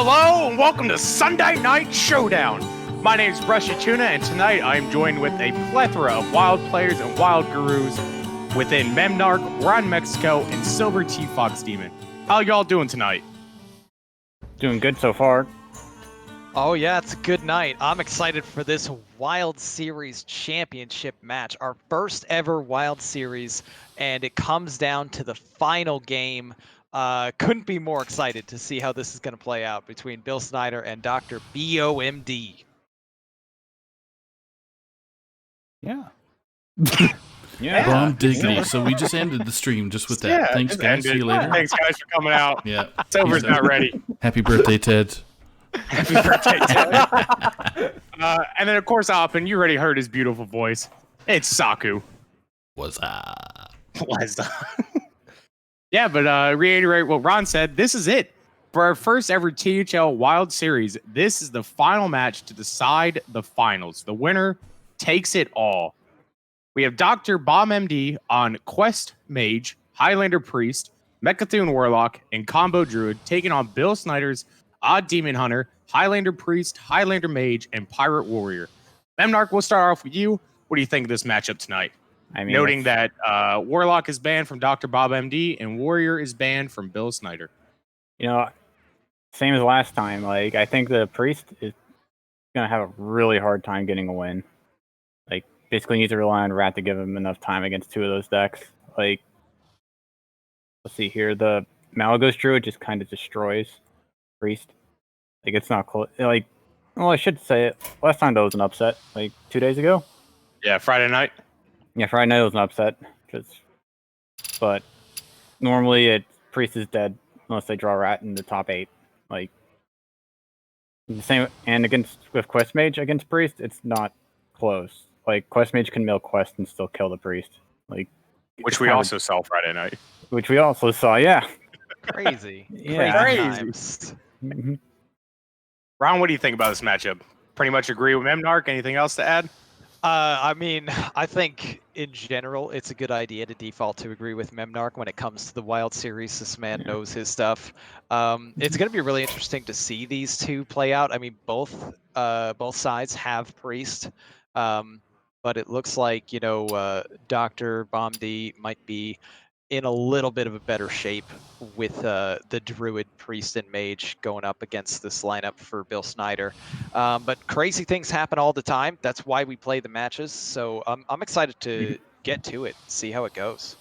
Hello and welcome to Sunday Night Showdown. My name is BrushyTuna, and tonight I am joined with a plethora of wild players and wild gurus within Memnarch, RonMexico, and SIlverTFoxDemon. How y'all doing tonight? Doing good so far. Oh yeah, it's a good night. I'm excited for this Wild Series championship match, our first ever Wild Series, and it comes down to the final game. Couldn't be more excited to see how this is going to play out between BillSynder and DoctorBOMD. Yeah. Bomb diggity. So we just ended the stream just with that. Yeah, Thanks, guys. See you later. Thanks, guys, for coming out. Yeah. Silver's not ready. Happy birthday, Ted. Happy birthday, Ted. And then, of course, Oppen, you already heard his beautiful voice. It's Saku. What's up? What's up? Yeah, but reiterate what Ron said. This is it. For our first ever THL Wild Series, this is the final match to decide the finals. The winner takes it all. We have DoctorBOMD on Quest Mage, Highlander Priest, Mechathune Warlock, and Combo Druid, taking on BillSynder's Odd Demon Hunter, Highlander Priest, Highlander Mage, and Pirate Warrior. Memnarch, we'll start off with you. What do you think of this matchup tonight? I mean, Noting that Warlock is banned from DoctorBOMD and Warrior is banned from BillSynder. you know, same as last time. Like, I think the Priest is gonna have a really hard time getting a win. Like, basically needs to rely on Rat to give him enough time against two of those decks. Like, let's see here. The Malagos Druid just kind of destroys Priest. Like, it's not close. Like, well, I should say it. Last time that was an upset. Like 2 days ago. Yeah, Friday night. Yeah, Friday night was an upset. But normally Priest is dead unless they draw Rat in the top 8. Like, the same, and with Quest Mage against Priest, it's not close. Like, Quest Mage can mill Quest and still kill the Priest. Like, Which we also saw Friday night. Which we also saw, yeah. Crazy. Yeah. Crazy Crazy. times. Mhm. Ron, what do you think about this matchup? Pretty much agree with Memnarch. Anything else to add? I mean, I think in general it's a good idea to default to agree with Memnarch when it comes to the Wild Series. This man knows his stuff. It's going to be really interesting to see these two play out. I mean, both sides have Priest, but it looks like DoctorBOMD might be in a little bit of a better shape with the Druid, Priest, and Mage going up against this lineup for BillSynder. But crazy things happen all the time. That's why we play the matches. So I'm excited to get to it, see how it goes.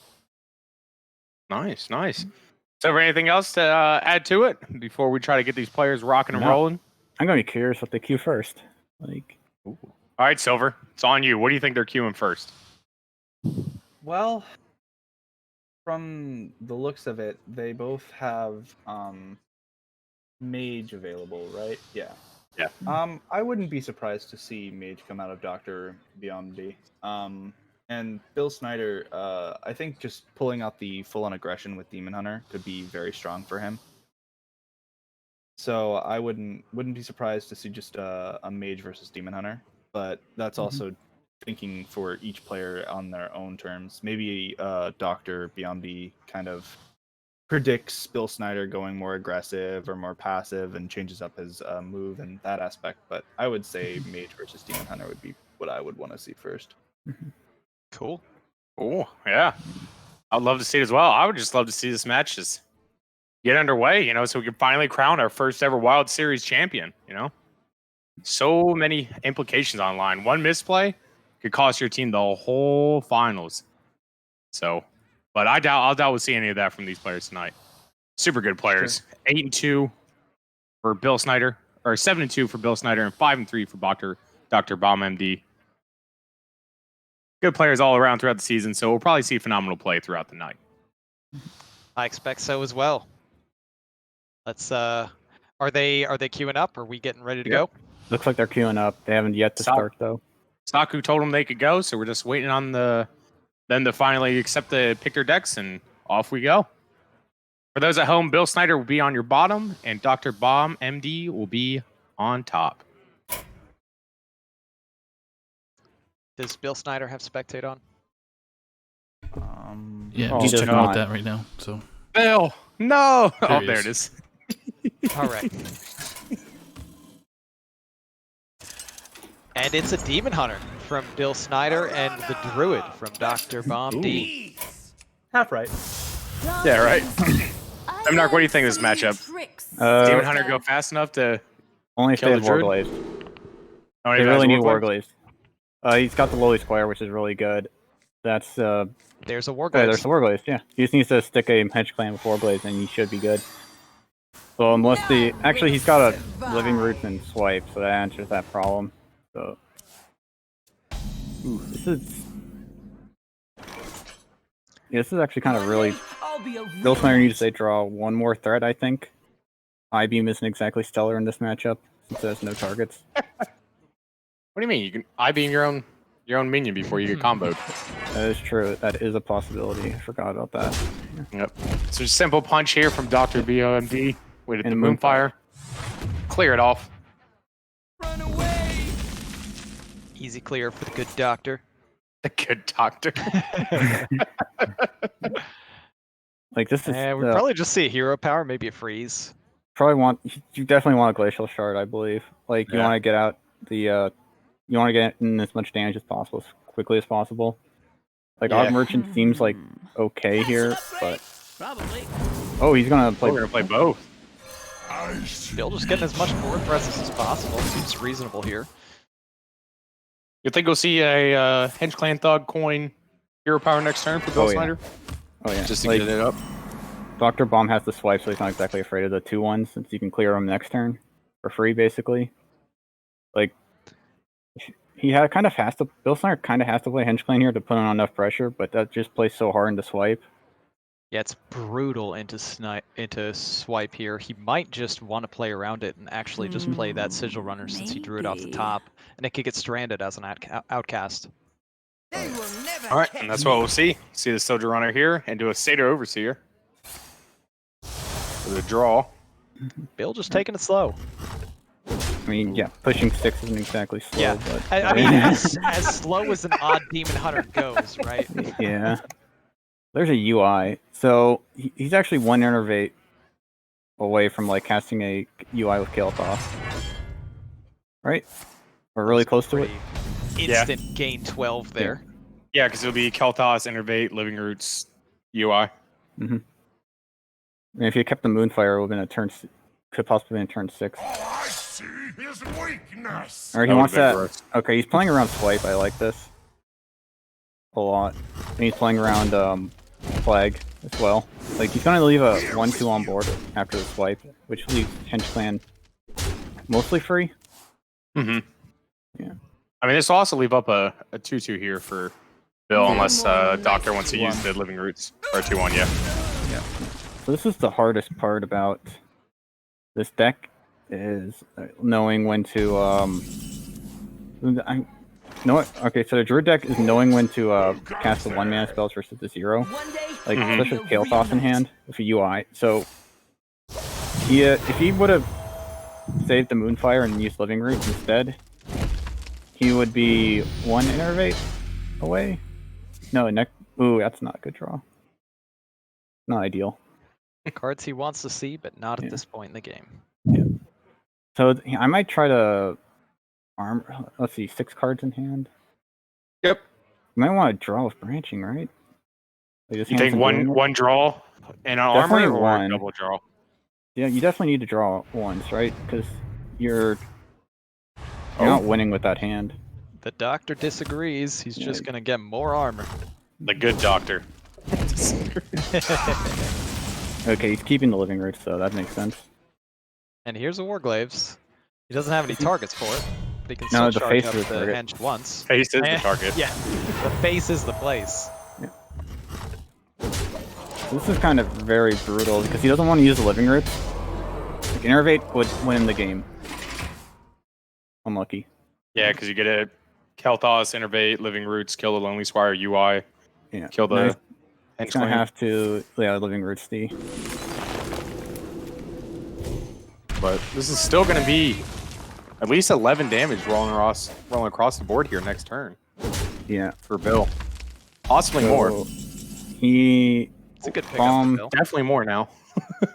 Nice, nice. So, anything else to add to it before we try to get these players rocking and No. rolling? I'm gonna be curious what they queue first. Like, All right, Silver, it's on you. What do you think they're queuing first? Well, from the looks of it, they both have Mage available, right? Yeah. Yeah. I wouldn't be surprised to see Mage come out of DoctorBOMD. And BillSynder, I think just pulling out the full-on aggression with Demon Hunter could be very strong for him. So I wouldn't be surprised to see just a Mage versus Demon Hunter, but that's also thinking for each player on their own terms. Maybe DoctorBOMD kind of predicts BillSynder going more aggressive or more passive and changes up his move in that aspect. But I would say Mage versus Demon Hunter would be what I would want to see first. Cool. Oh, yeah. I'd love to see it as well. I would just love to see this match just get underway, so we can finally crown our first ever Wild Series champion, So many implications online. One misplay could cost your team the whole finals. So, but I'll doubt we'll see any of that from these players tonight. Super good players. Sure. 8-2 for BillSynder, or 7-2 for BillSynder, and 5-3 for DoctorBOMD. Good players all around throughout the season, so we'll probably see phenomenal play throughout the night. I expect so as well. Let's are they queuing up? Are we getting ready to go? looks like they're queuing up. They haven't yet to start though. Saku told them they could go, so we're just waiting on them to finally accept pick their decks, and off we go. For those at home, BillSynder will be on your bottom, and DoctorBOMD will be on top. Does BillSynder have spectate on? Yeah, Oh, just he does checking not. with that right now. So Bill, no! There Oh, he there is. it is. All right. And it's a Demon Hunter from BillSynder and the Druid from DoctorBOMD. Half right. Yeah, right. Memnarch, what do you think of this matchup? Demon Hunter go fast enough to Only if kill they the have Druid? Warglaze. Oh, They he really has need Warglaze? Warglaze. He's got the lowly square, which is really good. That's There's a Warglaze. there's the Warglaze. Yeah, he just needs to stick a Hedge Clan with Warglaze, and he should be good. So unless actually he's got a Living Roots and Swipe, so that answers that problem. So this is actually kind of really. BillSynder needs to draw one more threat, I think. I-Beam isn't exactly stellar in this matchup since there's no targets. What do you mean? You can I-beam your own minion before you get comboed. That is true. That is a possibility. I forgot about that. Yep. So simple punch here from DoctorBOMD with the And Moonfire. Clear it off. Easy clear for the good doctor. The good doctor. Like this is And we'd probably just see a hero power, maybe a freeze. you definitely want a Glacial Shard, I believe. Like you want to get out the you want to get in as much damage as possible, as quickly as possible. Like Yeah. Odd Merchant seems like okay here, but oh, he's gonna play. We're gonna play both. Bill just getting as much board presence as possible. Seems reasonable here. You think we'll see a Hench Clan Thug coin hero power next turn for BillSynder? Oh yeah, Just to like, get it up. Dr. Bomb has to swipe, so he's not exactly afraid of the 2-1s, since you can clear him next turn for free, basically. Like BillSynder kind of has to play Hench Clan here to put on enough pressure, but that just plays so hard into swipe. Yeah, it's brutal into swipe here. He might just want to play around it and actually just play that Sigil Runner since he drew it off the top, and it could get stranded as an outcast. All right, and that's what we'll see. See the Soldier Runner here and do a Satyr Overseer for the draw. Bill just taking it slow. I mean, yeah, pushing 6 isn't exactly slow, Yeah, but I mean, as slow as an odd Demon Hunter goes, right? yeah. There's a UI, so he's actually 1 Innervate away from like casting a UI with Kael'thas, right? We're really close to it. Instant gain 12 there. Yeah, because it'll be Kael'thas, Innervate, Living Roots, UI. Mm-hmm. And if you kept the Moonfire, it would have been could possibly been a turn 6. I see his weakness. Or he That wants would've been that. gross. Okay, he's playing around Swipe. I like this a lot. And he's playing around Flag as well. Like he's gonna leave a 1/2 on board after the Swipe, which leaves Hench Clan mostly free. Mm-hmm. Yeah. I mean, this will also leave up a 2/2 here for Bill, unless Doctor wants to use the Living Roots. Or 2/1, yeah. So this is the hardest part about this deck is knowing when to okay, so the Druid deck is knowing when to cast the 1-mana spells versus the 0. Like especially with Kael'thas in hand with a UI. So if he would have saved the Moonfire and used Living Roots instead, he would be 1 Innervate away. No, ooh, that's not a good draw. Not ideal. Cards he wants to see, but not at this point in the game. Yeah. So I might try to let's see, 6 cards in hand. Yep. You might want to draw with branching, right? Like, You take one draw and an armor or one. a double draw? Yeah, you definitely need to draw once, right? Because you're not winning with that hand. The doctor disagrees. He's just going to get more armor. The good doctor. Okay, he's keeping the Living Roots, so that makes sense. And here's a Warglaves. He doesn't have any targets for it, but he can No, still the charge face up is the the target. Henge once. Face is the Eh, target. Yeah, the face is the place. This is kind of very brutal because he doesn't want to use the Living Roots. Like, Innervate would win the game. Unlucky. Yeah, because you get a Kael'thas, Innervate, Living Roots, kill the Lonely Squire, UI, Yeah. kill the Nice. Hench He's gonna Clan. have to Living Roots D. But this is still going to be at least 11 damage rolling across the board here next turn Yeah. for Bill. Possibly more. So, he It's a good pick Bomb. up, Bill. Definitely more now.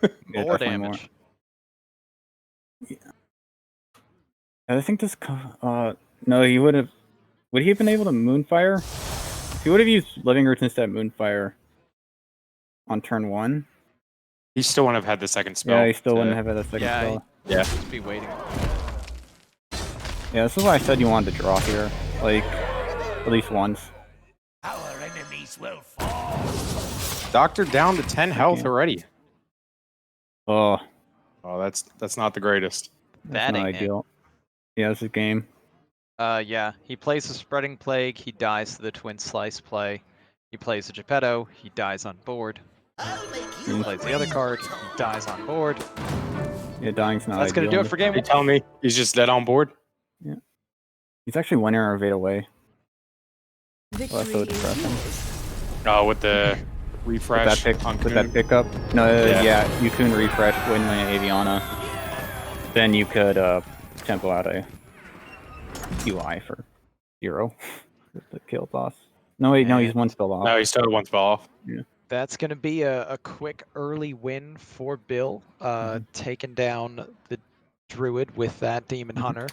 Yeah, More definitely damage. I think this No, he would have. Would he have been able to Moonfire? He would have used Living Roots instead of Moonfire on turn 1. He still wouldn't have had the second spell. Yeah, he still wouldn't have had a second Yeah, spell. Yeah. Just be waiting. Yeah, this is why I said you wanted to draw here. Like, at least once. Our enemies will fall. Doctor down to 10 health Okay. already. Oh, Oh, that's not the greatest. that's That not ain't it. ideal. Yeah, this is game. Yeah, he plays a Spreading Plague, he dies to the Twin Slice play. He plays a Geppetto, he dies on board. He plays the other card, he dies on board. Yeah, dying's not That's ideal. gonna do it for game You 1. telling me he's just dead on board? He's actually 1 arrow evade away. Victory Well, that's so is depressing. yours. Oh, with the refresh on With that Coon. pickup. No, Yeah. yeah, you can refresh when Aviana. Then you could tempo out a UI for 0 with the kill boss. No, wait, no, he's And- 1 spell off. No, he still had one spell off. That's going to be a quick early win for Bill, taking down the Druid with that Demon Hunter.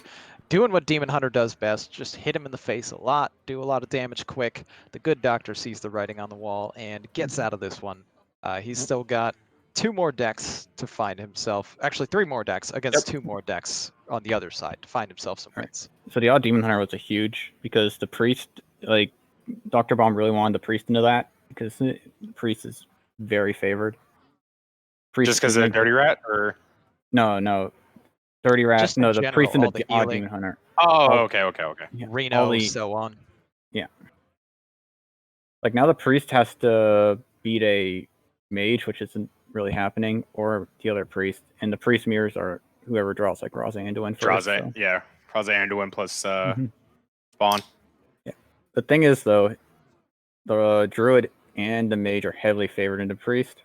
Doing what Demon Hunter does best, just hit him in the face a lot, do a lot of damage quick. The good doctor sees the writing on the wall and gets out of this one. He's still got 2 more decks to find himself, actually 3 more decks against 2 more decks on the other side to find himself some Right. wins. So the odd Demon Hunter was a huge, because the Priest, like, Dr. Bomb really wanted the Priest into that, because the Priest is very favored. Priest Just because of the dirty rat, or No. Dirty Rat. Just in No, the general, Priest and all the the odd healing. Demon Hunter. oh, okay. Yeah, all Reno, the- so on. Like, now the Priest has to beat a Mage, which isn't really happening, or the other Priest. And the Priest mirrors are whoever draws, like Raza Anduin first. Draza, so. yeah, Draza Anduin plus Mhm. Spawn. The thing is, though, the Druid and the Mage are heavily favored into Priest.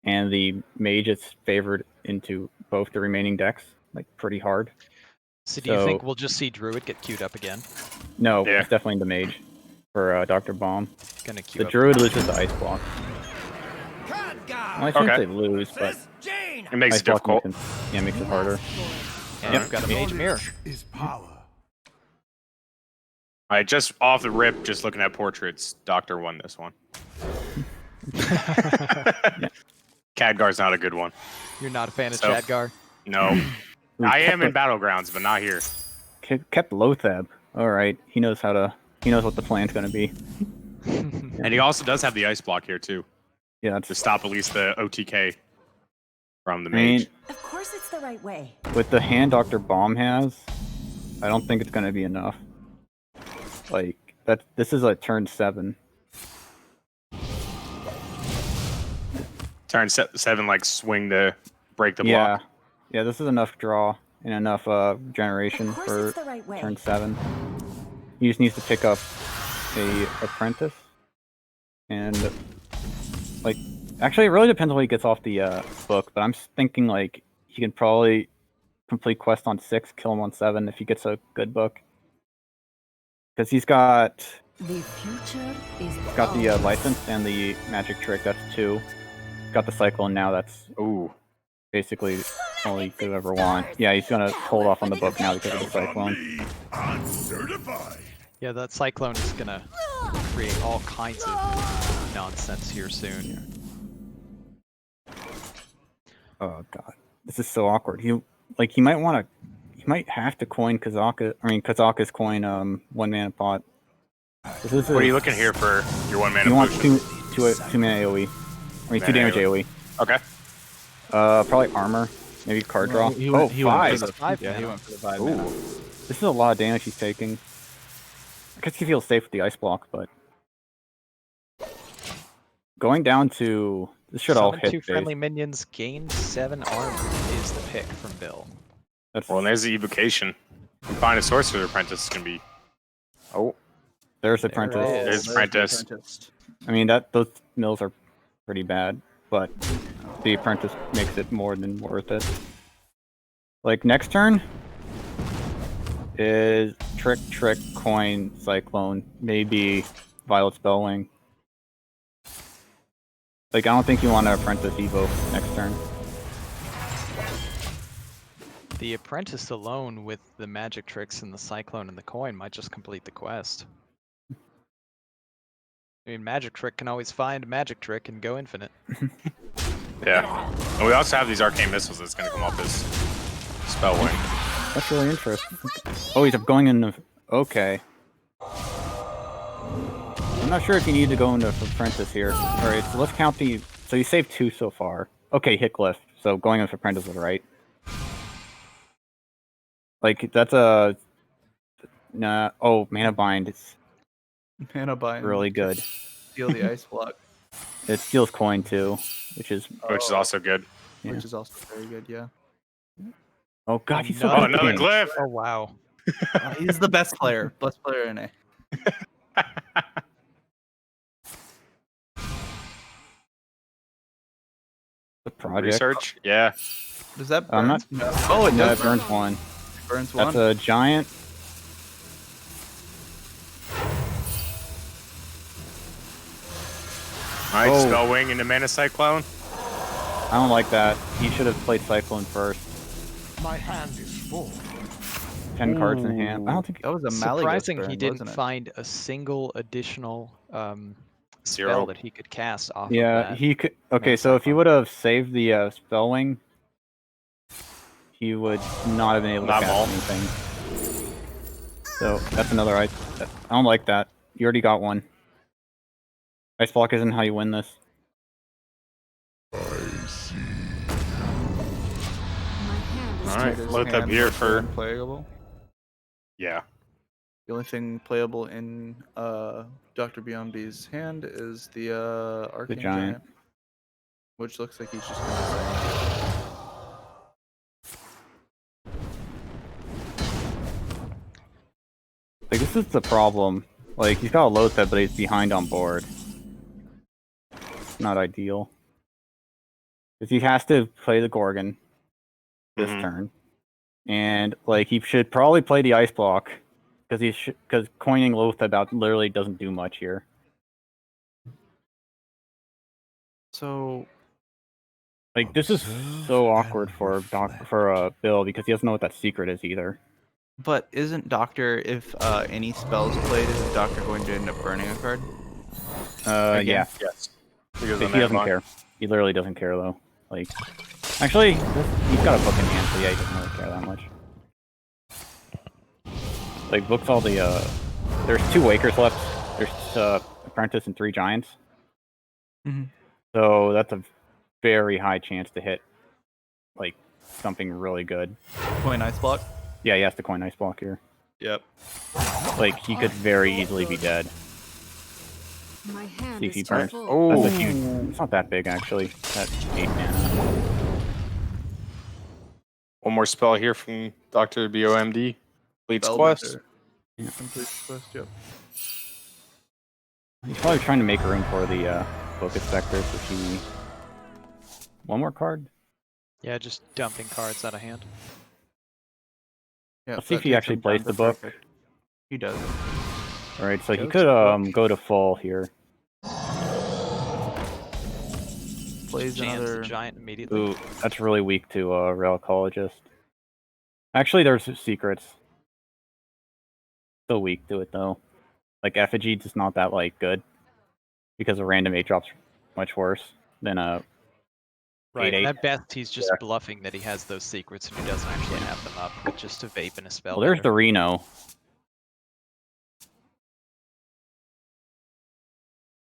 And the Mage is favored into both the remaining decks, like, pretty hard. So do you think So- we'll just see Druid get queued up again? No, Yeah. it's definitely the Mage for Dr. Bomb. Gonna queue The up. Druid loses the Ice Block. God, Well, I shouldn't Okay. say lose, but Jane. It makes Ice it Block difficult. makes it harder. And Yep. we've got a Mage Mirror. Is power. All right, just off the rip, just looking at portraits, Doctor won this one. Khadgar's not a good one. You're not a fan of So- Khadgar? No, We I kept am in Battlegrounds, but not here. Kept Lothab. All right, he knows what the plan's gonna be. And he also does have the ice block here too, Yeah, to that's stop at least the OTK from the I mean, mage. Of course it's the right way. with the hand Dr. Bomb has, I don't think it's gonna be enough. Like this is a turn 7. Turn 7, like swing to break the Yeah, block. yeah, this is enough draw and enough generation Of course for it's the right way. turn 7. He just needs to pick up a apprentice, and like actually it really depends on what he gets off the book. But I'm thinking like he can probably complete quest on 6, kill him on 7 if he gets a good book, because he's got The future is the license and the magic trick. That's 2. Got the cyclone now. That's Ooh, basically all he could ever want. Yeah, he's gonna hold off on the book now because of the Count on cyclone. me. I'm certified. Yeah, that Cyclone is gonna create all kinds of nonsense here soon. Oh god, this is so awkward. He might have to coin Kazaka's coin 1 mana pot. This is what are you looking here for your 1 mana He wants potion? 2 mana AoE. I mean 2 Mana damage AoE. AoE. Okay. Probably armor, maybe card draw. He Oh, went, he went 5. for the 5 Yeah, he mana. went for the 5 Ooh. mana. This is a lot of damage he's taking. I guess he feels safe with the ice block, but going down to this should all Summon hit 2 base. friendly minions, gain 7 armor is the pick from Bill. That's, Well, and there's the evocation. You can find a sorcerer's apprentice. It's gonna be. Oh, there's There apprentice. it is. there's the apprentice. I mean those mills are pretty bad, but the apprentice makes it more than worth it. Like next turn is trick, coin, cyclone, maybe violet spellwing. Like I don't think you want to apprentice Evo next turn. The apprentice alone with the magic tricks and the cyclone and the coin might just complete the quest. I mean, magic trick can always find magic trick and go infinite. Yeah. And we also have these arcane missiles that's going to come up as spell wing. That's really interesting. Oh, he's going in the... Okay. I'm not sure if you need to go into apprentice here. Alright, so let's count the... So you saved 2 so far. Okay, hit glyph. So going into apprentice was right. Like, that's a... Nah. Oh, mana bind. It's Mana bind. really good. Steal the ice block, It steals coin too, which is... Which is also good. Yeah. which is also very good. Yeah. Oh god, he's so Oh, good. Oh, another at glyph! Oh, wow. He's the best player. Best player in A. the project. Research? Yeah. Does that I'm burn? not- No. Oh, it No, does it burns 1. Burns one. That's a giant. Alright, Oh. spell wing into mana cyclone. I don't like that. He should have played Cyclone first. My hand is full. 10 cards in hand. I don't think... That was a Malleus Surprising burn, he didn't wasn't it? find a single additional Zero. spell that he could cast off of Yeah, that. he could... Okay, Mana so if he Cyclone. would have saved the Spellwing, he would not have been able to Not cast all. anything. So, that's another... I don't like that. You already got one. Ice Block isn't how you win this. My hand is Alright, His look up hands here are for... unplayable. Yeah. The only thing playable in DoctorBOMD's hand is the Arcane giant. which looks like he's just gonna Like, this is the problem. Like, he's got a low set, but he's behind on board. Not ideal. Because he has to play the Gorgon this Mhm. turn. And, like, he should probably play the Ice Block. Because coining Loath about literally doesn't do much here. So Like, this is so awkward for Bill, because he doesn't know what that secret is either. but isn't Doctor, if any spells played, isn't Doctor going to end up burning a card? Yeah. Yes. Because He of doesn't that care. He literally doesn't care, though. Like, actually, he's got a book in hand, so yeah, he doesn't really care that much. Like, books all the, there's 2 Wakers left. There's, Apprentice and 3 Giants. Mhm. So, that's a very high chance to hit, like, something really good. Coin Ice Block? Yeah, he has to coin Ice Block here. Yep. Like, he could very easily be dead. My hand See if he is burns. full. Oh, That's a huge... It's not that big, actually. That's 8 mana. one more spell here from Dr. BOMD. Leads Spell quest. Master. Complete quest, yep. He's probably trying to make room for the Focus Spectre, so he... One more card? Yeah, just dumping cards out of hand. Yep, Let's see if that he takes actually him plays down the to book. perfect. He does. Alright, so he Goes could to book. go to full here. Plays Jams another. the giant immediately. Ooh, that's really weak to Relicologist. Actually, there's secrets. Still weak to it, though. Like, Effigy is not that, like, good. Because a random 8 drop's much worse than a... Right, 8/8. and at best he's just Yeah. bluffing that he has those secrets and he doesn't actually have them up, but just to vape in a spell. Well, there's the Reno.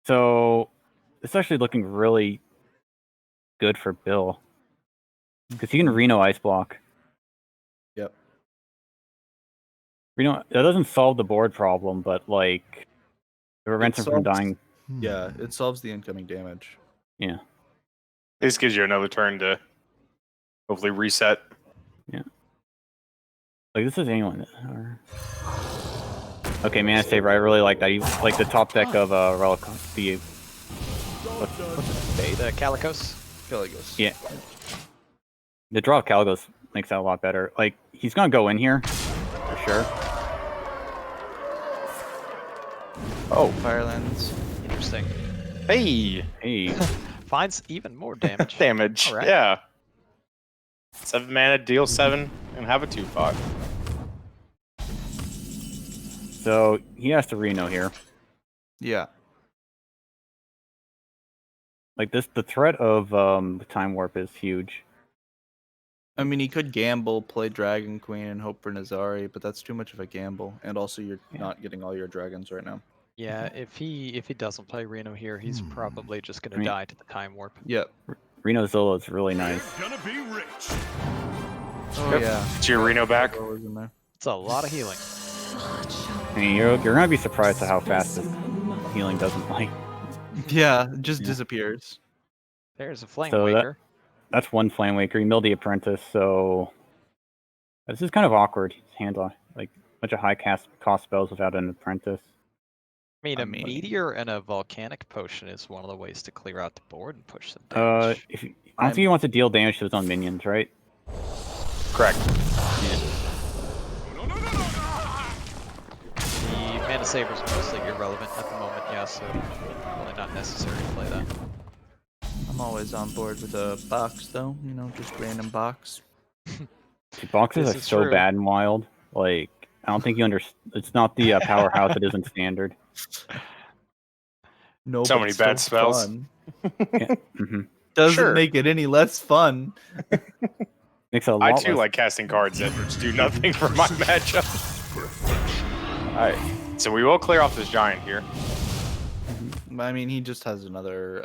So, it's actually looking really good for Bill. Because he can Reno Ice Block. Yep. Reno, that doesn't solve the board problem, but, like, it prevents him from solves- dying. Yeah, it solves the incoming damage. Yeah. This gives you another turn to hopefully reset. Like, this is anyone. Okay, Mana Saver, I really like that. You like the top deck of Relic. The The Calicos. Caligos. yeah, the draw of Caligos makes that a lot better. Like, he's gonna go in here for sure. Oh, Firelands. Interesting. Hey! Hey, Finds even more damage. Damage. All right. Yeah. 7 mana, deal 7. and have a 2-5. So he has to Reno here. Yeah. Like this, the threat of the Time Warp is huge. I mean, he could gamble, play Dragon Queen, and hope for Nazari, but that's too much of a gamble. And also, you're not getting all your dragons right now. Yeah, if he doesn't play Reno here, he's probably just gonna die to the Time Warp. Yep. Reno Zolo is really nice. Gonna be rich. Oh yeah. It's your Reno back. In there. It's a lot of healing. I mean, you're gonna be surprised at how fast this healing doesn't like. Yeah, it just disappears. There's a Flame So Waker. That's one Flame Waker. He milled the Apprentice, so this is kind of awkward. Handle like a bunch of high cost spells without an Apprentice. I mean, I a mean- Meteor and a Volcanic Potion is one of the ways to clear out the board and push some damage. I don't think he wants to deal damage to his own minions, right? Correct. The Mana Saber's mostly irrelevant at the moment, yeah, so really not necessary to play that. I'm always on board with a box, though. You know, just random box. The boxes This are is so true. bad and wild. Like, I don't think you understand. It's not the powerhouse it is in standard. No, So but many it's bad still spells. fun. hmm Doesn't Sure. make it any less fun. Makes it a lot I too less. like casting cards that do nothing for my matchup. Alright, so we will clear off this giant here. I mean, he just has another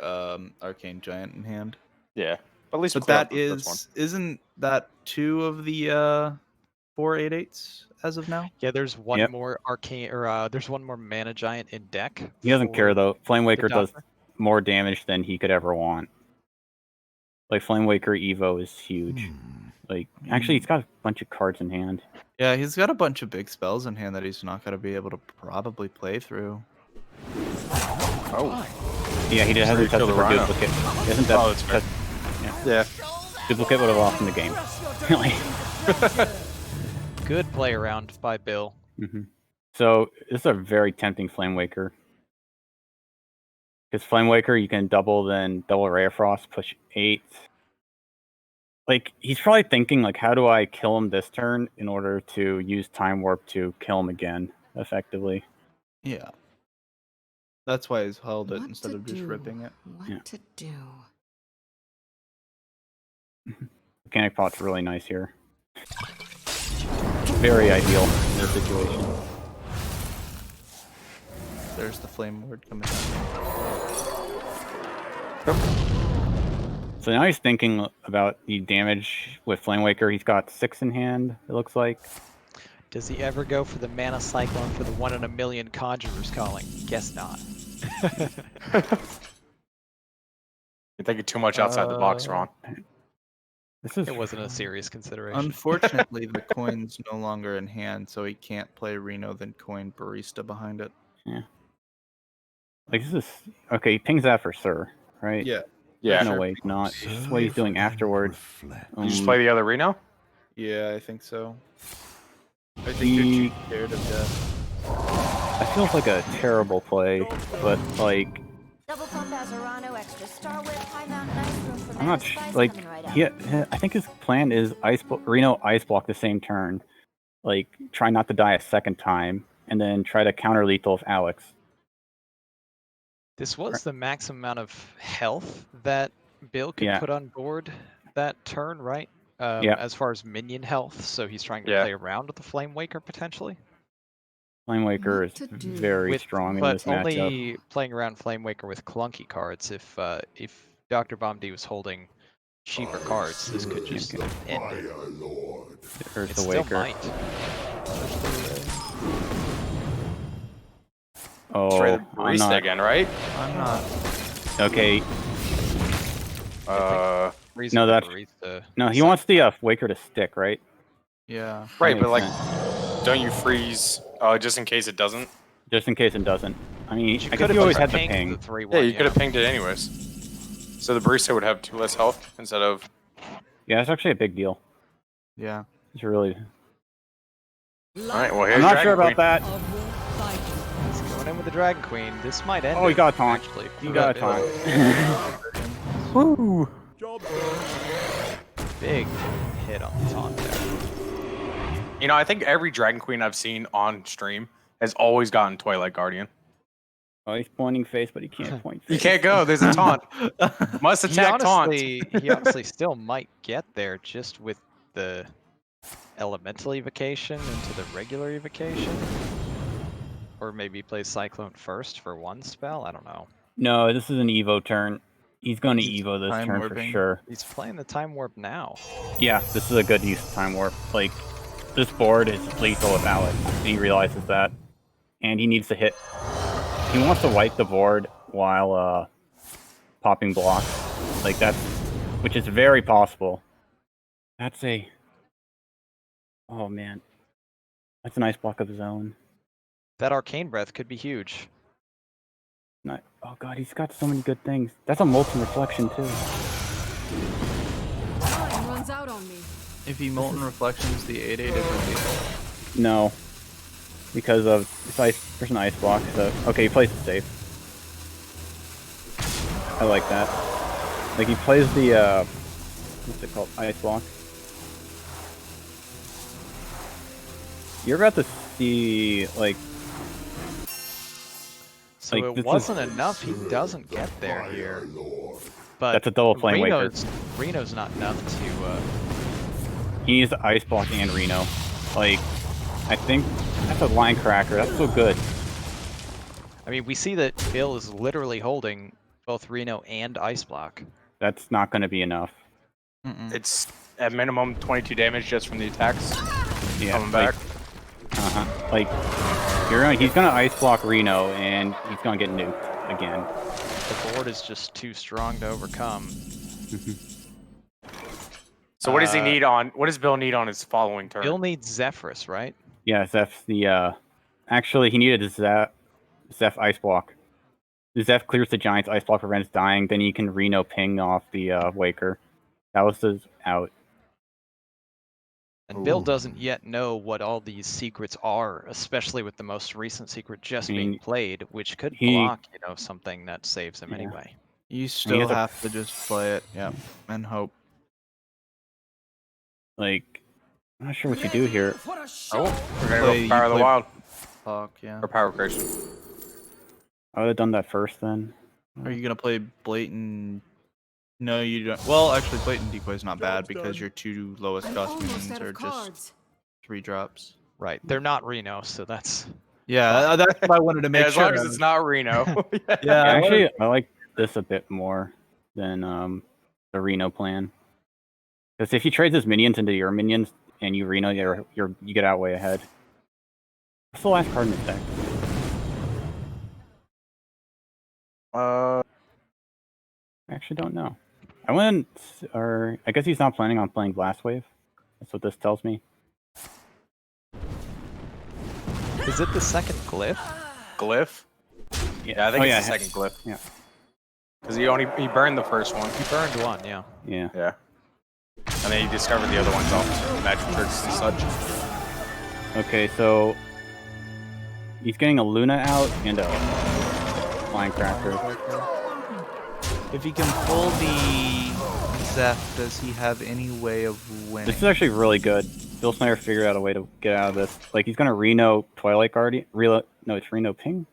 arcane giant in hand. Yeah, but at least But clear that off the first one. isn't that 2 of the 4 8/8s as of now? Yeah, there's one Yep. more arcane, or there's one more Mana Giant in deck. He doesn't care for though. Flame the Waker does Doppler. more damage than he could ever want. Like Flame Waker Evo is huge. Like actually, he's got a bunch of cards in hand. Yeah, he's got a bunch of big spells in hand that he's not going to be able to probably play through. Oh, Yeah, he hasn't kill tested the for Rhino. duplicate. He hasn't Oh, that's fair. Yeah. Duplicate would have lost in the game. Really. Good play around by Bill. So this is a very tempting Flame Waker. Because Flame Waker, you can double, then double Ray of Frost, push 8. Like, he's probably thinking, like, how do I kill him this turn in order to use Time Warp to kill him again, effectively. Yeah. That's why he's held it What instead to of just do? ripping it. What Yeah. to do? Mechanic Pot's really nice here. Very ideal in this situation. There's the Flame Ward coming down. So now he's thinking about the damage with Flame Waker. He's got 6 in hand, it looks like. Does he ever go for the Mana Cyclone for the 1 in a million Conjurer's Calling? Guess not. You're thinking too much outside the box, Ron. This is It wasn't a serious consideration. Unfortunately, the coin's no longer in hand, so he can't play Reno, then coin Barista behind it. like this is okay. He pings that for Sir, right? Yeah. Yeah. No way, he's not. It's just what he's doing afterwards. You just play the other Reno? Yeah, I think so. I think He- you're too scared of death. That feels like a terrible play, but like Double pump Azarano, extra Star Whip, High Mountain Ice Room for I'm not Mana Spice like coming right up. I think his plan is Reno ice block the same turn, like try not to die a second time, and then try to counter lethal with Alex. This was the maximum amount of health that Bill could Yeah. put on board that turn, right? Yeah. As far as minion health, so he's trying to Yeah. play around with the Flame Waker potentially. Flame Waker What is to do? very strong in but this matchup. only playing around Flame Waker with clunky cards. If DoctorBOMD was holding cheaper cards, this could just end it. There's It the still Waker. might. Oh, Try the I'm Barista not. again, right? I'm not. Okay, Reason No, for that's- Barista no, he is wants the Waker to stick, right? Yeah. Right, That but like, makes sense. don't you freeze just in case it doesn't? Just in case it doesn't. I mean, You I guess could he have always just had the pinged ping. the 3-1. Yeah, you could have pinged it anyways. So the Barista would have 2 less health instead of. Yeah, that's actually a big deal. Yeah. It's really. Alright, well, here's I'm not Dragon sure about Queen. that. He's going in with the Dragon Queen. This might end. Oh, he it, got a taunt. actually. He got a taunt. Big hit on the taunt there. You know, I think every Dragon Queen I've seen on stream has always gotten Twilight Guardian. Oh, he's pointing face, but he can't point face. You can't go. There's a taunt. Must attack taunt. He honestly still might get there just with the elemental evocation into the regular evocation. Or maybe he plays Cyclone first for one spell. I don't know. No, this is an Evo turn. He's going to Evo this time turn warping. for sure. He's playing the Time Warp now. Yeah, this is a good use of Time Warp. Like, this board is lethal without it, and he realizes that. And he needs to hit. He wants to wipe the board while popping blocks. Like, that's... Which is very possible. That's a... Oh, man. That's an Ice Block of his own. That Arcane Breath could be huge. Not... Oh, God, he's got so many good things. That's a Molten Reflection, too. Time runs out on me. If he Molten Reflections the 8/8 is lethal. No. Because of... It's ice, there's an Ice Block, so... Okay, he plays it safe. I like that. Like, he plays the, what's it called? Ice Block. You're about to see, like... So Like, it this wasn't enough. He doesn't get there here. But That's a double Flame Waker. Reno's not enough to... He needs the Ice Block and Reno. Like, I think that's a Line Cracker. That's so good. I mean, we see that Bill is literally holding both Reno and Ice Block. That's not going to be enough. It's at minimum 22 damage just from the attacks. Yeah, Coming back. Like, he's going to Ice Block Reno, and he's going to get nuked again. The board is just too strong to overcome. So what does he need on? What does Bill need on his following turn? Bill needs Zephyrus, right? Yeah, Zeph's the, actually, he needed a Zeph Ice Block. The Zeph clears the Giant's Ice Block, prevents dying, then you can Reno ping off the, Waker. That was his out. And Bill doesn't yet know what all these secrets are, especially with the most recent secret just being played, which could block, something that saves him anyway. You still have to just play it, yeah, and hope. Like, I'm not sure what you do here. Oh, we're gonna go Power of the Wild. Fuck, yeah. Or Power Creation. I would have done that first then. Are you gonna play Blatant? No, you don't. Well, actually, Blatant Decoy is not bad because your two lowest cost minions are just 3 drops. Right, they're not Reno, so that's... Yeah, that's what I wanted to make As sure. long as it's not Reno. Yeah, actually, I like this a bit more than the Reno plan. Because if he trades his minions into your minions and you Reno, you get out way ahead. What's the last card in the deck? Uh, I actually don't know. I wouldn't, or I guess he's not planning on playing Blast Wave. That's what this tells me. Is it the second glyph? Glyph? Yeah, I think it's the second glyph. Yeah. Because he burned the first one. He burned one, yeah. Yeah. Yeah. And then he discovered the other ones off magic tricks and such. Okay, so he's getting a Luna out and a Line Cracker. If he can pull the Zeph, does he have any way of winning? This is actually really good. BillSynder figured out a way to get out of this. Like, he's gonna Reno Twilight Guardian. No, it's Reno Ping.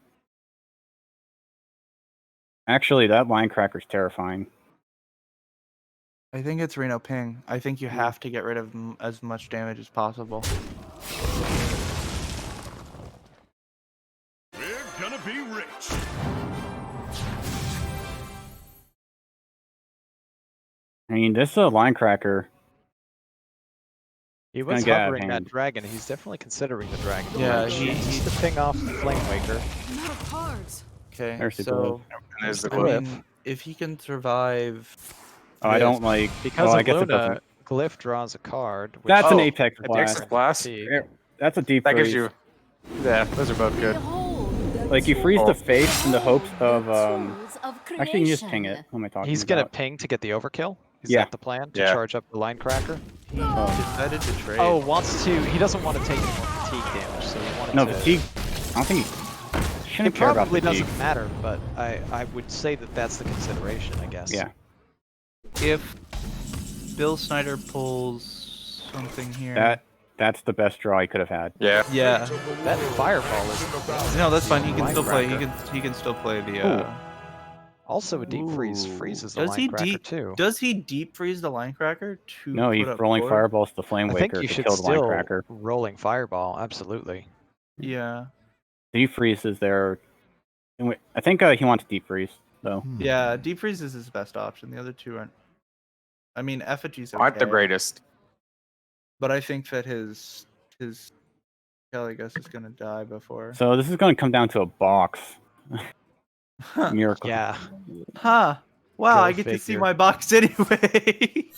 Actually, that Line Cracker's terrifying. I think it's Reno Ping. I think you have to get rid of as much damage as possible. We're gonna be rich. I mean, this is a Line Cracker. He was get out of hovering that hand. dragon. He's definitely considering the dragon. Yeah, he needs to ping off the Flame Waker. I'm out of cards. Okay, There's the so And there's the I glyph. mean, if he can survive, Oh, I don't like... Because oh, I of guess it Luna, doesn't... Glyph draws a card. Which That's an Oh, Apex Blast. Apex Blast? That's a deep That gives freeze. you... Yeah, those are both good. Like, you freeze Oh. the face in the hopes of, Actually, you can just ping it. What am I talking He's about? gonna ping to get the overkill? Is Yeah. that the plan? To Yeah. charge up the Line Cracker? he decided to trade. Oh, wants to... He doesn't want to take any more fatigue damage, so he wanted No, to... fatigue... I don't think he... It shouldn't care about probably fatigue. doesn't matter, but I would say that that's the consideration, I guess. Yeah. If Bill Snyder pulls something here, That's the best draw he could have had. Yeah. Yeah. That fireball is No, that's fine. He can still play. Linecracker. He can still play the. Also a deep freeze Ooh. freezes the Does he Linecracker too. Does he deep freeze the Linecracker to? No, he's put up rolling four? fireballs to Flame I think Waker you to should kill the still Linecracker. rolling fireball. Absolutely. Yeah. Deep freeze is there. I think he wants deep freeze though. Yeah. Deep freeze is his best option. The other two aren't. I mean, effigy's okay. Aren't the greatest. But I think that his Caligus is gonna die before. So this is going to come down to a box. Miracle. Yeah. Huh. Wow, Go I get to see figure. my box anyway.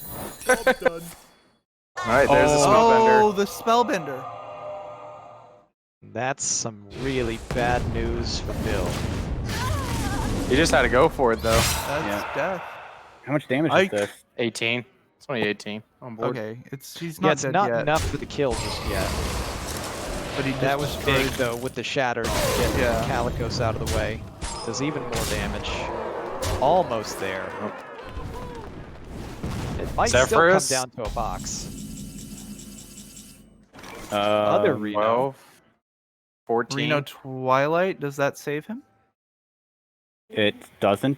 All right, there's the spellbender. Oh, the spellbender. That's some really bad news for Bill. You just had to go for it though. That's death. How much damage I- is this? 18. It's only 18 on board. Okay, he's Yeah, not it's dead not yet. enough for the kill just yet. But he That was big destroyed- though with the shatter to get Yeah. Calicos out of the way. Does even more damage. Almost there. It might still come Zephyrus? down to a box. Uh, Other Reno. 12, 14. Reno Twilight. Does that save him? It doesn't.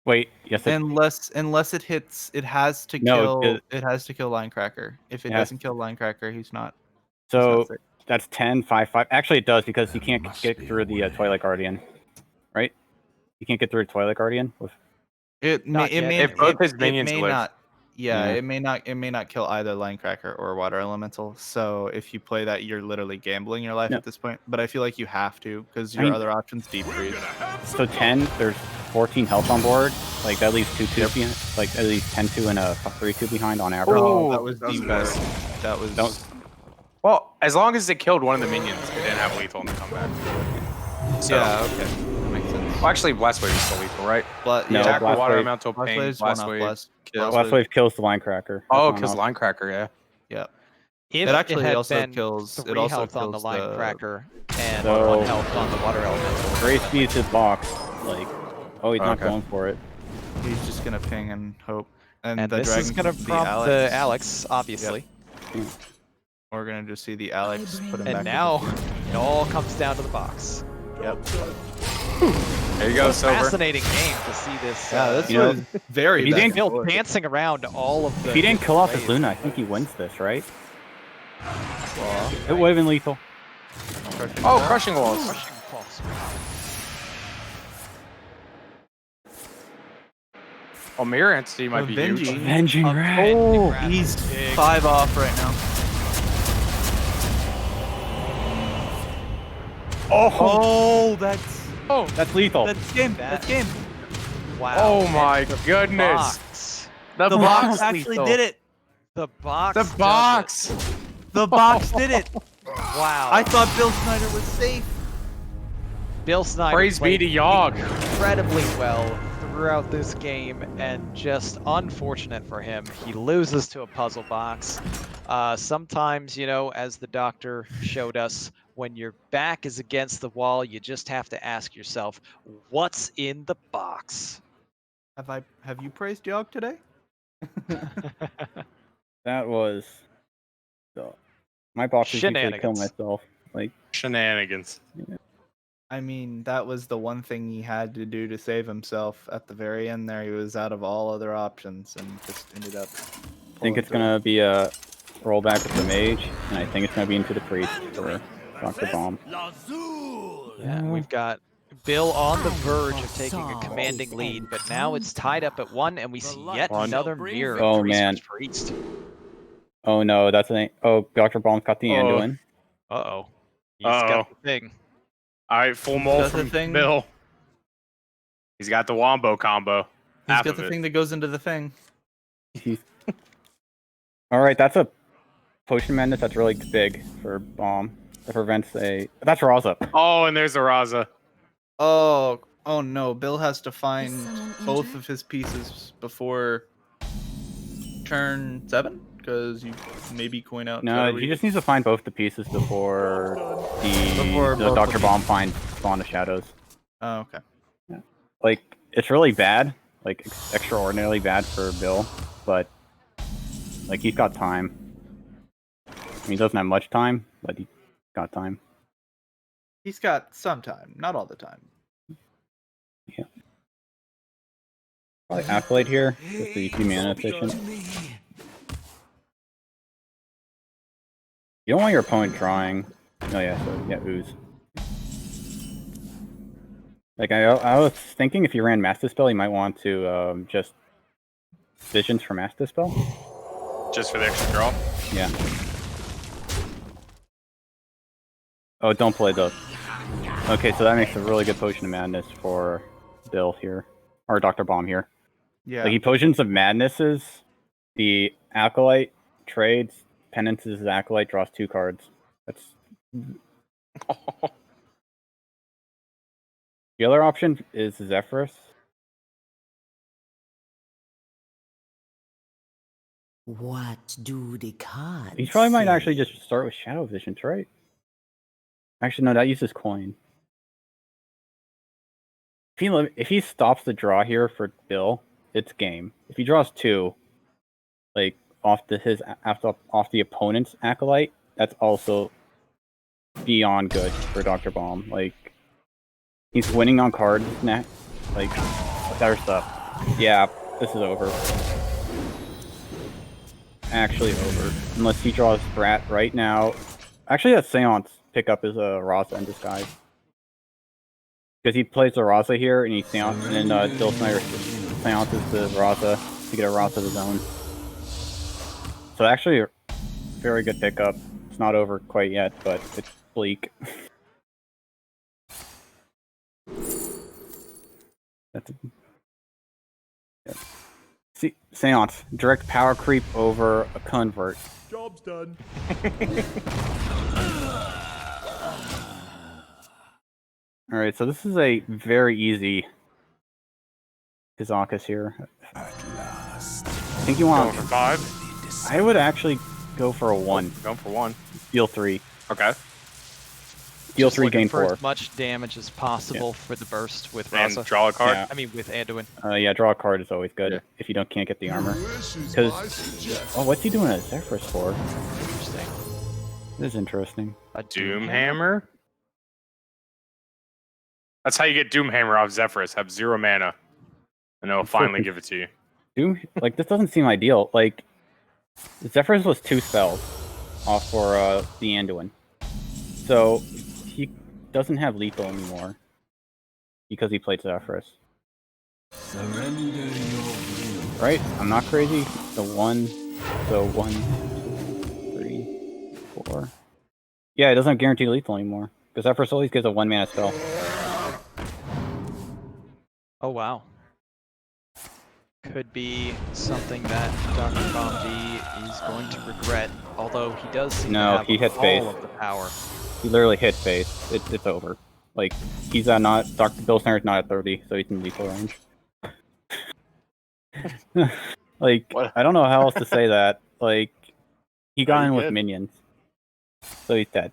Wait, yes. Unless it hits, it has to No, kill. It has to kill Linecracker. If it Yes. doesn't kill Linecracker, he's not. So He's not safe. that's 10, 5, 5. Actually, it does because you can't get through the Twilight Guardian, right? You can't get through Twilight Guardian. It Not may, it yet. may, If both his it minions may live. not. Yeah, Yeah. it may not kill either Linecracker or Water Elemental. So if you play that, you're literally gambling your life No. at this point. But I feel like you have to because I your mean- other options deep freeze. So 10, there's 14 health on board. Like at least 2 tubes behind. Like at least 10 2 and a 3 2 behind on average. Oh, that was that was the best. worst. That was. Don't- Well, as long as it killed one of the minions, it didn't have lethal in the comeback. So, Yeah. Okay. That makes sense. well, actually, Blast Wave is still lethal, right? No, Attack Blast water Wave- elemental Blast pain. Wave's Blast one off Wave. Blast. kill. Blast Wave kills the Linecracker. Oh, That's because one off. Linecracker, yeah. Yeah. If It actually had also been kills- 3 it also health on the kills the- Linecracker and So- 1 health on the Water Elemental. Great speed to box. Like, oh, he's not Okay. going for it. He's just gonna ping and hope. And the this is dragon gonna can be prompt the Alex, obviously. We're gonna just see the Alex put him back. And in the now field. it all comes down to the box. Yep. There you go, Silver. Fascinating game to see this. Yeah, this You know, was very. if you back didn't and Bill forth. dancing around all of the. If he didn't kill off his waves. Luna, I think he wins this, right? Well, It would have been lethal. Oh, Crushing Walls. Crushing pulse. Oh, Mirror Entity might be Avenging. huge. Avenging Rat. Oh, Rat he's is big. 5 off right now. Oh, That's lethal. that's game. That's game. Wow. Oh my and the goodness. Box. The, The box box actually lethal. did it. The box. The does it. box. The box did it. Wow. I thought Bill Snyder was safe. Bill Snyder Praise be played to Yogg. incredibly well throughout this game, and just unfortunate for him, he loses to a puzzle box. Sometimes, you know, as the doctor showed us, when your back is against the wall, you just have to ask yourself, what's in the box? Have you praised Yogg today? That was. My box is usually kill Shenanigans. myself. Like, Shenanigans. I mean, that was the one thing he had to do to save himself at the very end there. He was out of all other options and just ended up. I think it's gonna be a rollback with the mage, and I think it's gonna be into the priest for DoctorBOMD. Yeah, we've got Bill on the verge of taking a commanding lead, but now it's tied up at 1, and we see yet another mirror. Oh, Priest man. versus Priest. Oh no, that's an. Oh, DoctorBOMD's got the Anduin. Uh-oh. He's Uh-oh. got the thing. All right, full mole Does the from thing- Bill. He's got the Wombo combo. He's Half got of the it. thing that goes into the thing. All right, that's a potion madness that's really big for bomb. That prevents a. That's Raza. Oh, and there's the Raza. Oh no! Bill has to find someone both injured? of his pieces before turn 7, because you maybe coin out. No, Shadow he just needs to find both the pieces before Before the both the DoctorBOMD finds Spawn of Shadows. Oh, okay. Like, it's really bad, like extraordinarily bad for Bill, but like he's got time. mean, he doesn't have much time, but he got time. He's got some time, not all the time. Yeah. Probably Acolyte here, just to be mana efficient. You don't want your opponent drawing. Oh yeah, so yeah, ooze. Like I was thinking, if you ran Mass Dispel, you might want to just Visions for Mass Dispel. Just for the extra draw? Yeah. Oh, don't play those. Okay, so that makes a really good Potion of Madness for Bill here. Or DoctorBOMD here. Yeah. Like, he Potions of Madnesses, the Acolyte trades, Penances his Acolyte, draws 2 cards. That's... The other option is Zephyrus. What do the cards He probably might say? actually just start with Shadow Visions, right? Actually, no, that uses coin. If he stops the draw here for Bill, it's game. If he draws 2, like off the opponent's Acolyte, that's also beyond good for DoctorBOMD. Like, he's winning on cards now. Like, other stuff. Yeah, this is over. Actually over. Unless he draws Brat right now. Actually, that Seance pickup is a Raza in disguise. Because he plays the Raza here, and he Seance, and then BillSynder Seances the Raza to get a Raza of his own. So actually, a very good pickup. It's not over quite yet, but it's bleak. That's yeah. See, Seance, direct power creep over a convert. Job's done. Alright, so this is a very easy Kazakus here. At last. I think you want... Going for 5? I would actually go for a 1. Going for 1. Deal 3. Okay. Deal Just 3, looking gain for 4. as much damage as possible for the burst with And Raza. draw a card? Yeah. I mean, with Anduin. Yeah, draw a card is always good Yeah. if you can't get the armor. Wishes Because... I suggest. Oh, what's he doing a Zephyrus for? Interesting. This is interesting. A Doomhammer? That's how you get Doomhammer off Zephyrus. Have 0 mana. And it'll finally give it to you. Doom, like, this doesn't seem ideal. Like, Zephyrus was 2 spells off for the Anduin. So, he doesn't have lethal anymore. Because he played Zephyrus. Surrender your will. Right? I'm not crazy. So 1, 2, 3, 4. Yeah, it doesn't guarantee lethal anymore. Because Zephyrus always gives a 1 mana spell. Oh, wow. Could be something that DoctorBOMD is going to regret, although he does seem No, to have he hit all face. of the power. He literally hit face. It's over. Like, he's at not... BillSynder's not at 30, so he's in lethal range. Like, What? I don't know how else to say that. Like, he got Very in with good. minions. So he's dead.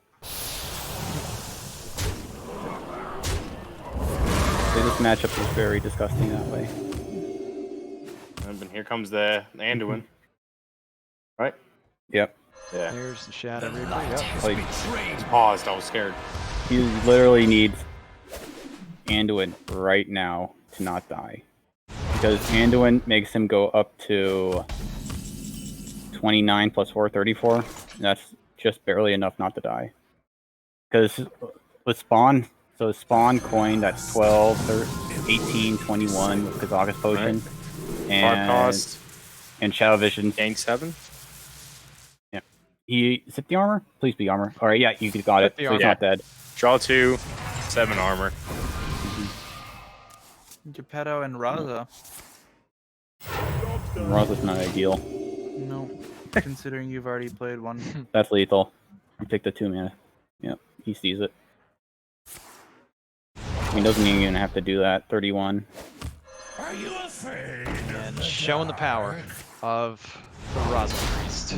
So this matchup is very disgusting that way. And here comes the Anduin. Right? Yep. Yeah. There's the Shadow Reaper. Like, Just paused. I was scared. he literally needs Anduin right now to not die. Because Anduin makes him go up to 29 plus 4, 34. And that's just barely enough not to die. Because with Spawn, so Spawn coin, that's 12, 13, 18, 21 with Kazakus Potion. Card And, cost. and Shadow Visions. Gain 7? Is it the armor? Please be armor. Alright, yeah, you got it. the So he's armor. not dead. Draw 2. 7 armor. Geppetto and Raza. Raza's not ideal. No. Considering you've already played one. That's lethal. You pick the 2 mana. Yep, he sees it. He doesn't even have to do that. 31. Are you afraid? And showing the power of the Raza Priest.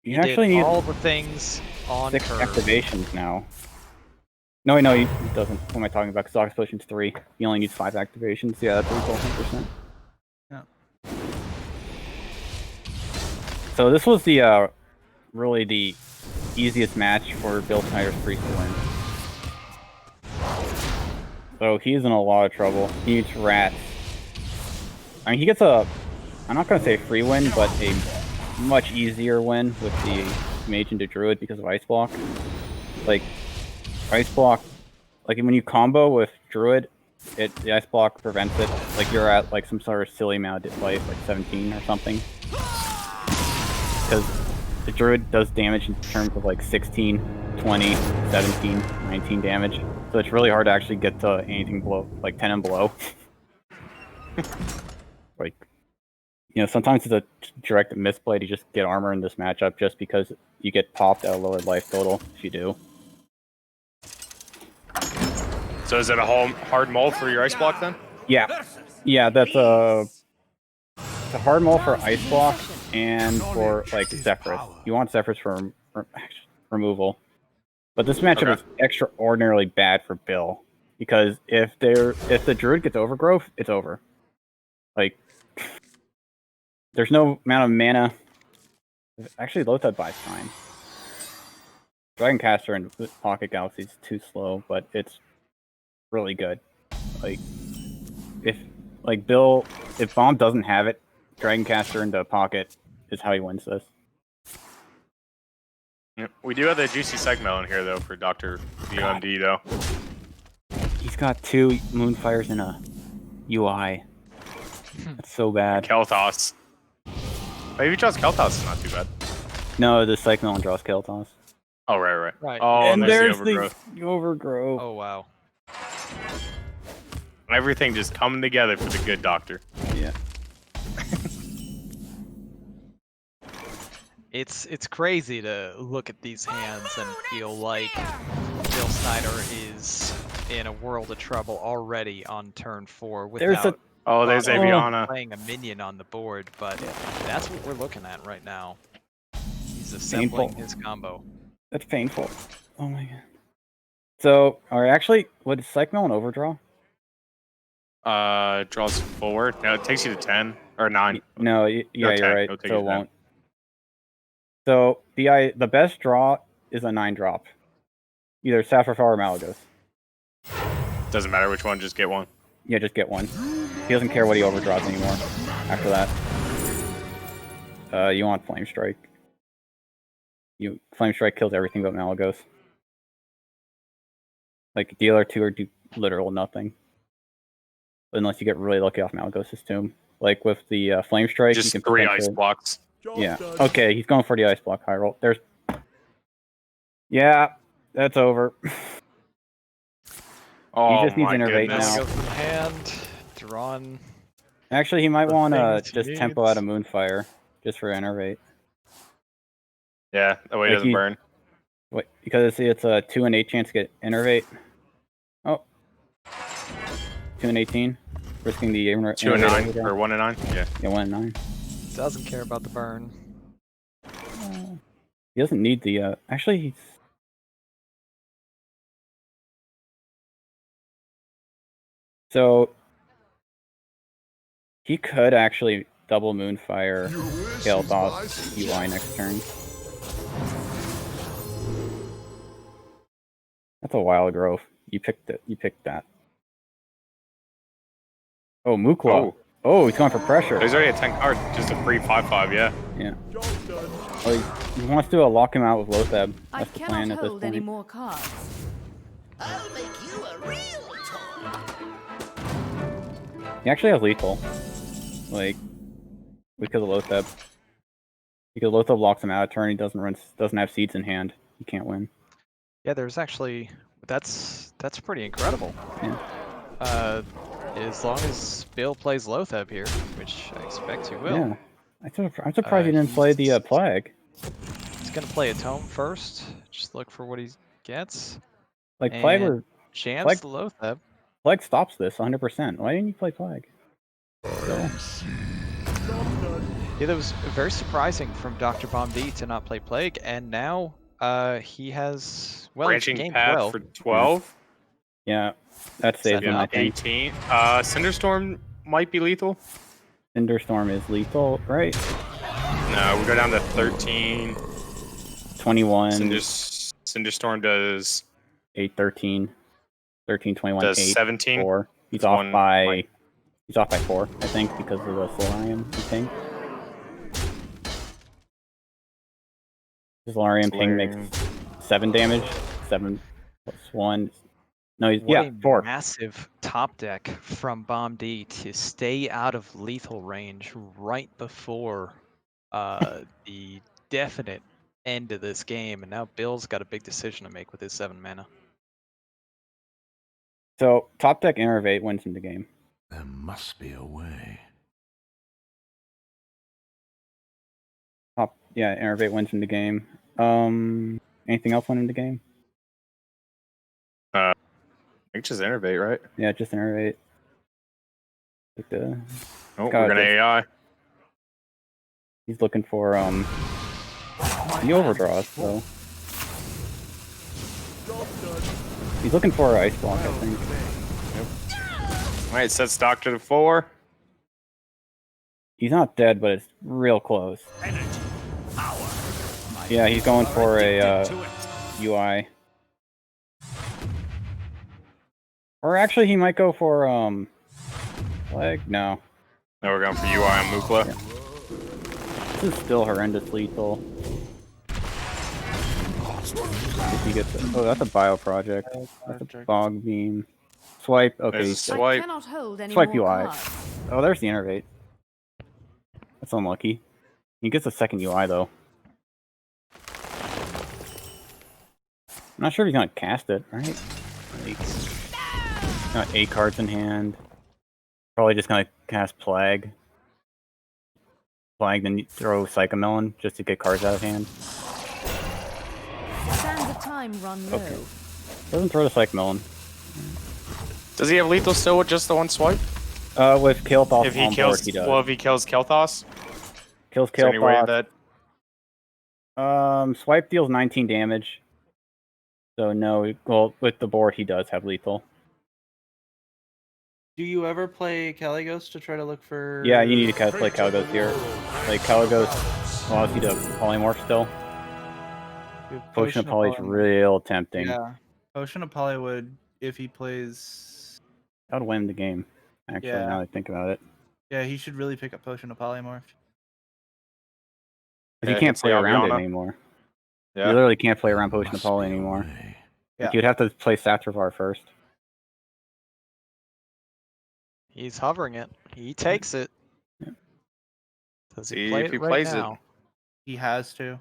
You Did actually need all the things on 6 curve. activations now. No, wait, no, he doesn't. What am I talking about? Kazakus Potion's 3. He only needs 5 activations. Yeah, that's lethal 100%. Yeah. So this was the really the easiest match for BillSynder's Priest to win. So he's in a lot of trouble. He needs rats. I mean, he gets a, I'm not going to say free win, but a much easier win with the Mage into Druid because of Ice Block. Like, Ice Block, like when you combo with Druid, the Ice Block prevents it. Like you're at like some sort of silly amount of life, like 17 or something. Because the Druid does damage in terms of like 16, 20, 17, 19 damage. So it's really hard to actually get to anything below, like 10 and below. Like, you know, sometimes it's a direct misplay to just get armor in this matchup just because you get popped at a lower life total if you do. So is it a hard mull for your ice block then? Yeah. Yeah, that's a hard mull for Ice Block and for like Zephyrus. You want Zephyrus for removal. But this matchup is extraordinarily bad for Bill. Because if the Druid gets Overgrowth, it's over. Like, there's no amount of mana. Actually, Lotheb buys time. Dragoncaster and Pocket Galaxy is too slow, but it's really good. Like, if Bomb doesn't have it, Dragoncaster into Pocket is how he wins this. Yep. We do have the juicy segment in here though for DoctorBOMD though. He's got 2 Moonfires in a UI. That's so bad. Kel'Thas. Maybe he draws Kel'Thas is not too bad. No, the Cyclone draws Kel'Thas. Oh, right. Right. Oh, And there's there's the Overgrowth. the Overgrowth. Oh wow. Everything just coming together for the good doctor. Yeah. It's crazy to look at these hands and feel like BillSynder is in a world of trouble already on turn 4 without there's Aviana playing a minion on the board, but that's what we're looking at right now. He's assembling his combo. That's painful. Oh my god. So, or actually, would Cyclone overdraw? Draws 4. No, it takes you to 10 or 9. No, yeah, No, 10. you're right. It'll take So you it to 10. won't. So the best draw is a 9-drop. Either Saphir or Malagos. Doesn't matter which one, just get one. Yeah, just get one. He doesn't care what he overdraws anymore. After that, you want Flame Strike. Flame Strike kills everything but Malagos. Like dealer 2 or do literal nothing, unless you get really lucky off Malagos' Tomb. Like with the Flame Strike, Just you can 3 ice blocks. Yeah. Okay, he's going for the ice block high roll. There's. Yeah, that's over. Oh, he just needs my Innervate goodness. now. Go from hand, drawn. Actually, he might The want to things he just tempo needs. out of Moonfire just for Innervate. Yeah, that way it Like doesn't burn. Wait, because it's a 2 and 8 chance to get Innervate. Oh. 2 and 18. Risking the 2 and 9 overdraw. or 1 and 9. Yeah. Yeah, 1 and 9. Doesn't care about the burn. He doesn't need the. Actually, he's. So. He could actually double Moonfire Kel'Thas UI next turn. That's a wild growth. You picked it. You picked that. Oh, Mukla. Oh, he's going for pressure. There's already a 10 card, just a free 5/5. Yeah. Yeah. Oh, he wants to lock him out with Lotheb. I That's the plan cannot at this hold any point. more cards. I'll make you a real toy. He actually has lethal. Like, because of Lotheb. Because Lotheb locks him out a turn, he doesn't have seeds in hand. He can't win. Yeah, there's actually that's pretty incredible. Yeah. As long as Bill plays Lotheb here, which I expect he will. Yeah. I'm surprised he didn't play the Plague. He's gonna play a Tome first. Just look for what he gets. Like, Plague, And jams Plague- the Lotheb. Plague stops this 100%. Why didn't you play Plague? So, Yeah, that was very surprising from DoctorBOMD to not play Plague, and now he has Branching game path 12. for 12. yeah, that saves him, I think. 18. Cinderstorm might be lethal. Cinderstorm is lethal, right? No, we go down to 13. 21. Cinderstorm does 8, 13. 13, 21, does 8, 17. 4. He's It's off one by point. he's off by 4, I think, because of the Solarium ping. His Solarium ping makes 7 damage. 7 plus 1. No, he's What a 4. massive top deck from BOMD to stay out of lethal range right before the definite end of this game. And now Bill's got a big decision to make with his 7 mana. So top deck Innervate wins in the game. There must be a way. Innervate wins in the game. Anything else win in the game? I think just Innervate, right? Yeah, just Innervate. Like Oh, we're God, gonna AI. he's looking for the overdraws, so he's looking for Ice Block, I think. All right, sets Doctor to 4. He's not dead, but it's real close. Yeah, he's going for a UI. Or actually, he might go for Flag. No, Now we're going for UI on Mukla. this is still horrendous lethal. If he gets it. Oh, that's a bio project. That's a bog beam. Swipe. Okay, There's a he's dead. swipe. I cannot hold any Swipe more UI. cards. Oh, there's the Innervate. That's unlucky. He gets a second UI though. I'm not sure if he's gonna cast it, right? Like, got 8 cards in hand. Probably just gonna cast Plague. Plague, then throw Psychomelon just to get cards out of hand. Sands of time run low. Okay. Doesn't throw the Psychomelon. Does he have lethal still with just the one swipe? With Kael'thas If he on kills, board, he does. well, if he kills Kel'Thas, Kills is there any way of Kael'thas. that? Swipe deals 19 damage. So no, well, with the board he does have lethal. Do you ever play Caligos to try to look for? Yeah, you need to play Caligos here. Like Caligos allows you to polymorph still. Potion of Poly is real tempting. Yeah, Potion of Poly would, if he plays. That would win the game. Actually, Yeah. now that I think about it, Yeah, he should really pick up Potion of Polymorph. because Yeah, you can't against play around it Albiona. anymore. Yeah. You literally can't play around Potion of Must Poly be a anymore. way. Yeah. Like, you'd have to play Satravar first. He's hovering it. He takes it. Yeah. Does See he play if he it right plays it. now? He has to.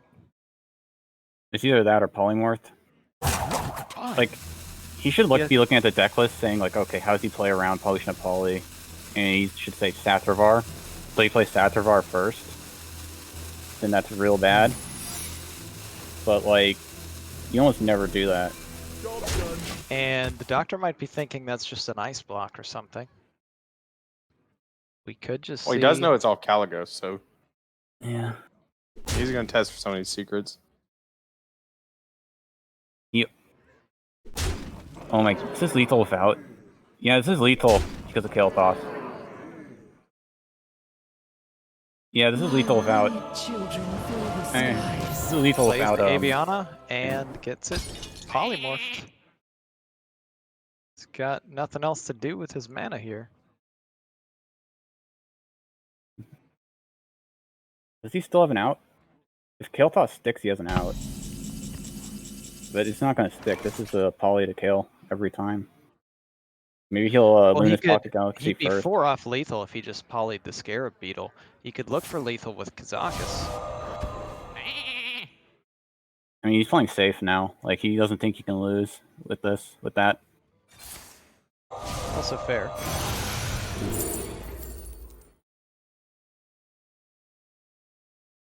It's either that or polymorphed. Like, he should Yes. be looking at the deck list, saying like, okay, how does he play around Potion of Poly? And he should say Satravar. So he plays Satravar first. Then that's real bad. But like, you almost never do that. And the doctor might be thinking that's just an ice block or something. We could just Well, see. he does know it's all Caligos, so Yeah. he's gonna test for some of these secrets. Oh my, this is lethal without. Yeah, this is lethal because of Kael'thas. Yeah, this is lethal without. This is lethal plays without. the Aviana and gets it polymorphed. He's got nothing else to do with his mana here. Does he still have an out? If Kael'thas sticks, he has an out. But it's not going to stick. This is a poly to kill every time. Maybe he'll Well, he Luna's could- Pocket Galaxy He'd be first. 4 off lethal if he just polyed the Scarab Beetle. He could look for lethal with Kazakus. I mean, he's playing safe now. Like, he doesn't think he can lose with this, with that. Also fair.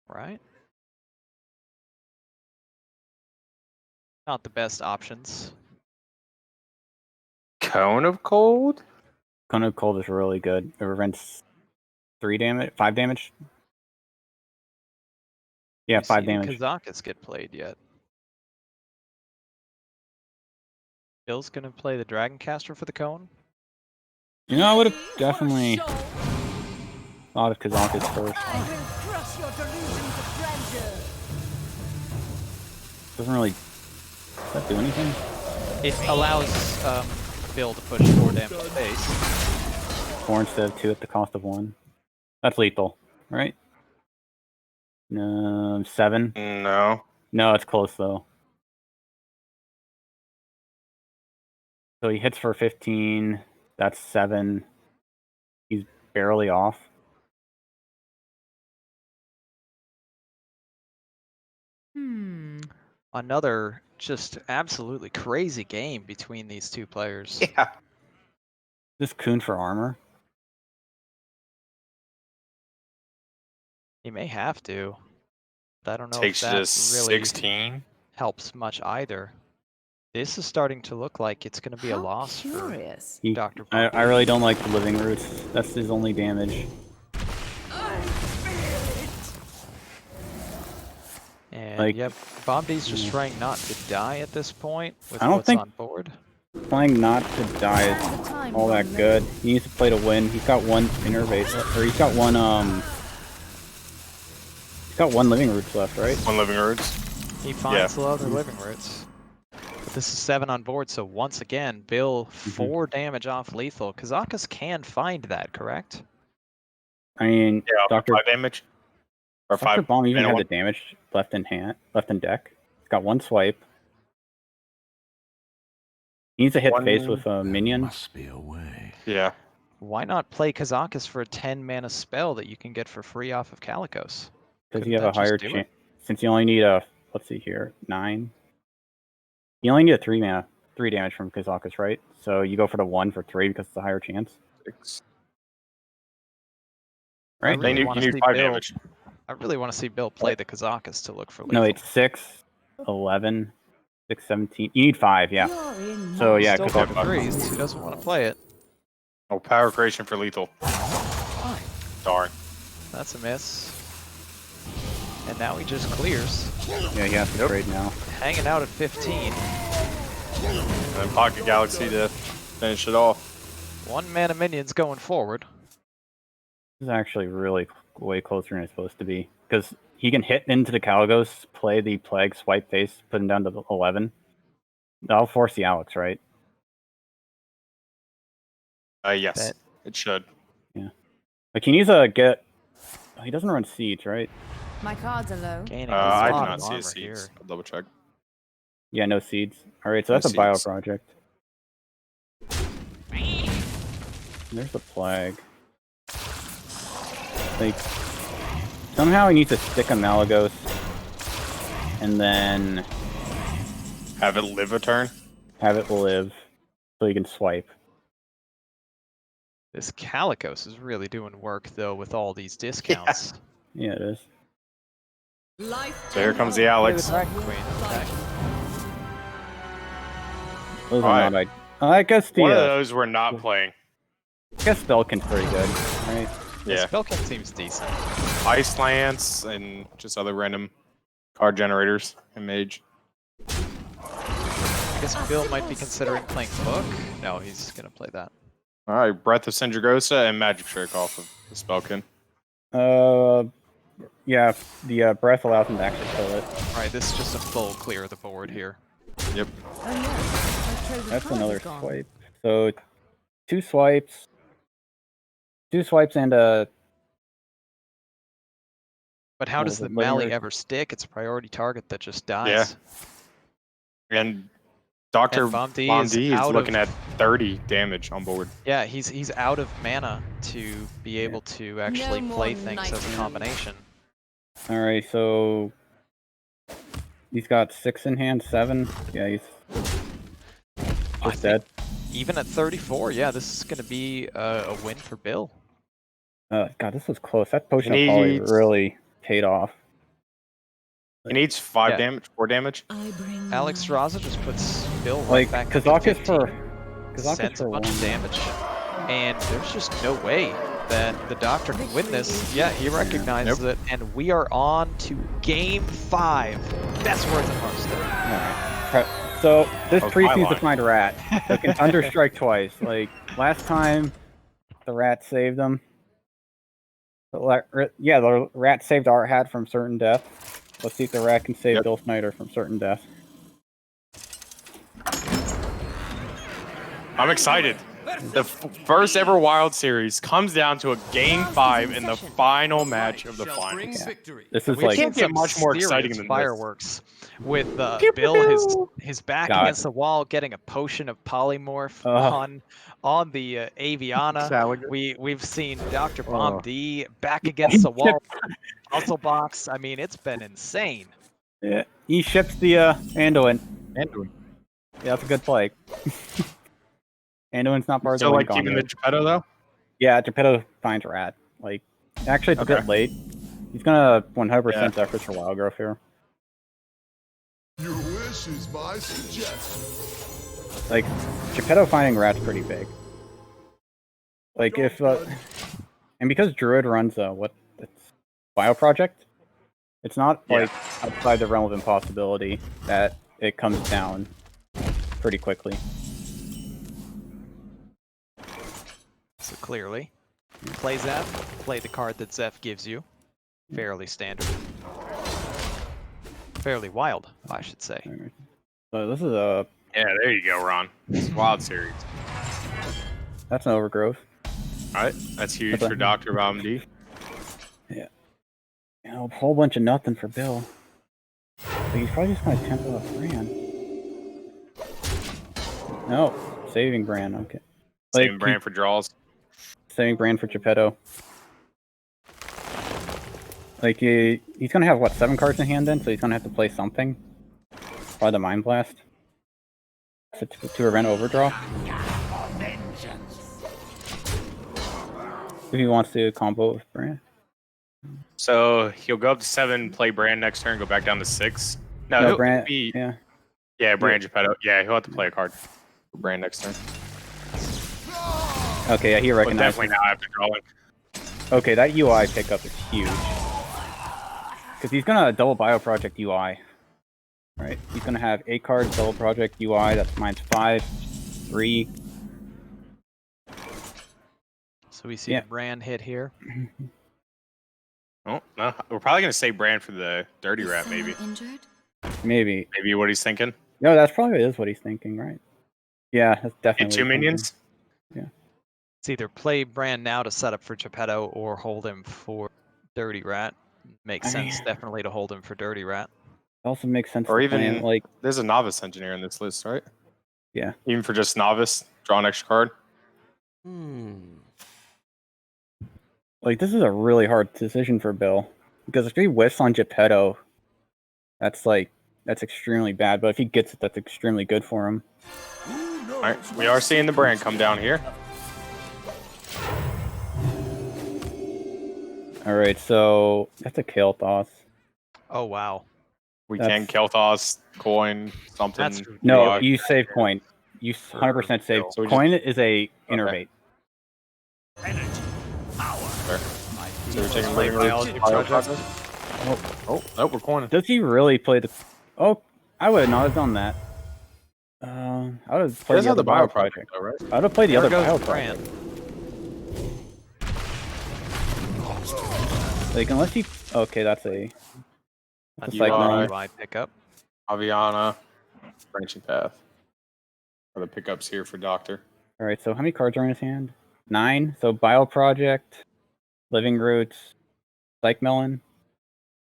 Right? Not the best options. Cone of Cold? Cone of Cold is really good. It prevents 3 damage, 5 damage. Yeah, You 5 see damage. Kazakus get played yet. Bill's gonna play the Dragon Caster for the cone. You know, I would have definitely thought of Kazakus first. I will crush your delusions of grandeur. Doesn't really... Does that do anything? It allows Bill to push 4 damage to face. 4 instead of 2 at the cost of 1. That's lethal, right? 7? No. No, it's close though. So he hits for 15. That's 7. He's barely off. Another just absolutely crazy game between these two players. Yeah. This Coon for armor. He may have to. But I don't know Takes if it that to really 16. helps much either. This is starting to look like it's going to be a loss Curious. for Dr. I really don't like the living roots. That's his only damage. And Like- yep, BOMD's just trying not to die at this point with I don't what's think- on board. Playing not to die is all that good. He needs to play to win. He's got 1 innervate, or he's got 1 he's got 1 living roots left, right? 1 living roots. He finds the other living roots. But this is 7 on board, so once again, Bill 4 damage off lethal. Kazakus can find that, correct? I mean, Yeah, Dr. 5 damage. Or 5. Bomb even and had one- the damage left in deck. He's got 1 swipe. He needs to hit face with a minion. Must be a way. Yeah. Why not play Kazakus for a 10 mana spell that you can get for free off of Kalikos? Because Couldn't you have a that just higher do it? chance. Since you only need a, let's see here, 9. You only need a 3 mana, 3 damage from Kazakus, right? So you go for the 1 for 3 because it's a higher chance. 6. I Right? really You wanna need see 5 Bill- damage. I really want to see Bill play the Kazakus to look for lethal. No, it's 6, 11, 6, 17. You need 5, yeah. You're in So yeah, Still Kazakus. got 3s. He doesn't want to play it. Oh, power creation for lethal. Darn. That's a miss. And now he just clears, Yeah, he has to trade now. hanging out at 15. And then Pocket Galaxy to finish it off. 1 mana minions going forward. This is actually really way closer than it's supposed to be. Because he can hit into the Kaligos, play the Plague, swipe face, put him down to 11. That'll force the Alex, right? Yes, Bet. it should. Like he needs to get... He doesn't run Siege, right? My cards are low. Gaining a I do lot not of see a armor seeds. here. I'll double check. Yeah, no Seeds. Alright, so No that's a bio seeds. project. There's the Plague. Like, somehow he needs to stick a Malagos, and then Have it live a turn. have it live, so he can swipe. This Kalikos is really doing work, though, with all these discounts. Yeah, it is. So here comes the Play Alex. the Dragon Queen. Okay. Those Alright. are not... I guess the... One of those we're not playing. I guess Spellkin's pretty good, right? Yeah. Spellkin seems decent. Ice Lance and just other random card generators and Mage. I guess Bill might be considering playing Book. No, he's going to play that. Alright, Breath of Sindragosa and Magic Trick off of the Spellkin. Yeah, the breath allows him to actually kill it. Alright, this is just a full clear of the board here. Yep. Oh no, my chosen That's card another is gone. swipe. So, 2 swipes. 2 swipes and a... But how Well, does the the Mally later- ever stick? It's a priority target that just dies. And Dr. And BOMD BOMD is is out looking of- at 30 damage on board. Yeah, he's out of mana to be able to actually No play more things as a knighting. combination. Alright, so... He's got 6 in hand, 7. Yeah, he's I just dead. Even at 34, yeah, this is going to be a win for Bill. God, this was close. That potion He of Poly needs- really paid off. He needs 5 Yeah. damage, 4 damage. Alex Raza just puts Bill right Like, back to Kazakus 15, for... Kazakus sends a for bunch 1. of damage, and there's just no way that the Doctor can win this. Yeah, he recognizes it, and we are on to Game 5. Best words of Hearthstone. Alright. So, this Oh, priest needs to Pylon. find a rat. So can Thunderstrike twice. Like, last time, the rat saved him. The rat saved our hat from certain death. Let's see if the rat can save BillSynder from certain death. I'm excited. The first ever Wild Series comes down to a Game 5 in the final match of the finals. Yeah. This is We've like seen get some much more serious exciting than this. fireworks with Pew, pew, Bill his back God. against the wall, getting a potion of polymorph on the Aviana. We've seen DoctorBOMD back against the wall, muscle box. I mean, it's been insane. Yeah, he ships the Anduin. Anduin. Yeah, that's a good play. Anduin's not part of the Still win like keeping the conduit. Geppetto though? Yeah, Geppetto finds rat. Like, actually, it's a bit late. He's gonna 100% efforts for wild growth here. Your wish is my suggestion. Like, Geppetto finding rat's pretty big. Like, if and because Druid runs it's Bio Project, it's not like outside the realm of impossibility that it comes down pretty quickly. So clearly, play Zeph, play the card that Zeph gives you. Fairly standard. Fairly wild, I should say. So this is a... Yeah, there you go, Ron. It's Wild Series. That's an overgrowth. Alright, that's huge for DoctorBOMD. Yeah. You know, a whole bunch of nothing for Bill. But he's probably just gonna tempo off Bran. No, saving Bran, okay. Saving Bran for draws. Saving Bran for Geppetto. Like, he's gonna have, what, 7 cards in hand then? So he's gonna have to play something. Probably the Mind Blast. To prevent overdraw. If he wants to combo with Bran. So he'll go up to 7, play Bran next turn, go back down to 6. No, he'll Bran, be... yeah. Bran Geppetto. Yeah, he'll have to play a card for Bran next turn. Okay, yeah, he But recognizes. definitely now after drawing. Okay, that UI pickup is huge. Because he's gonna double Bio Project UI. Right? He's gonna have 8 cards, double Project UI, that's -5, 3. So we see the Bran hit here. Oh, no. We're probably going to save Bran for the Dirty Rat, maybe. Injured? Maybe. Maybe what he's thinking. No, that's probably is what he's thinking, right? Yeah, that's definitely. And 2 minions? Yeah. It's either play Bran now to set up for Geppetto or hold him for Dirty Rat. Makes sense, definitely, to hold him for Dirty Rat. It also makes sense. Or to even, plan, like, there's a Novice Engineer in this list, right? Yeah. Even for just Novice, draw an extra card. Like, this is a really hard decision for Bill. Because if he whiffs on Geppetto, that's extremely bad. But if he gets it, that's extremely good for him. Alright, we are seeing the Bran come down here. Alright, so that's a Kael'thas. Oh, wow. We can Kael'thas, coin, something. No, you save coin. You 100% save. So Coin is a innervate. So we're taking biology project. Oh, we're coining. Does he really play the... Oh, I would not have done that. I would have played the other bio project. Though, right? I would have played the other bio Bran. project. Like, unless he... Okay, that's a Cyclone. UI pickup. Aviana, Branching Path. Are the pickups here for Doctor. Alright, so how many cards are in his hand? 9. So Bio Project, Living Roots, Psych Melon.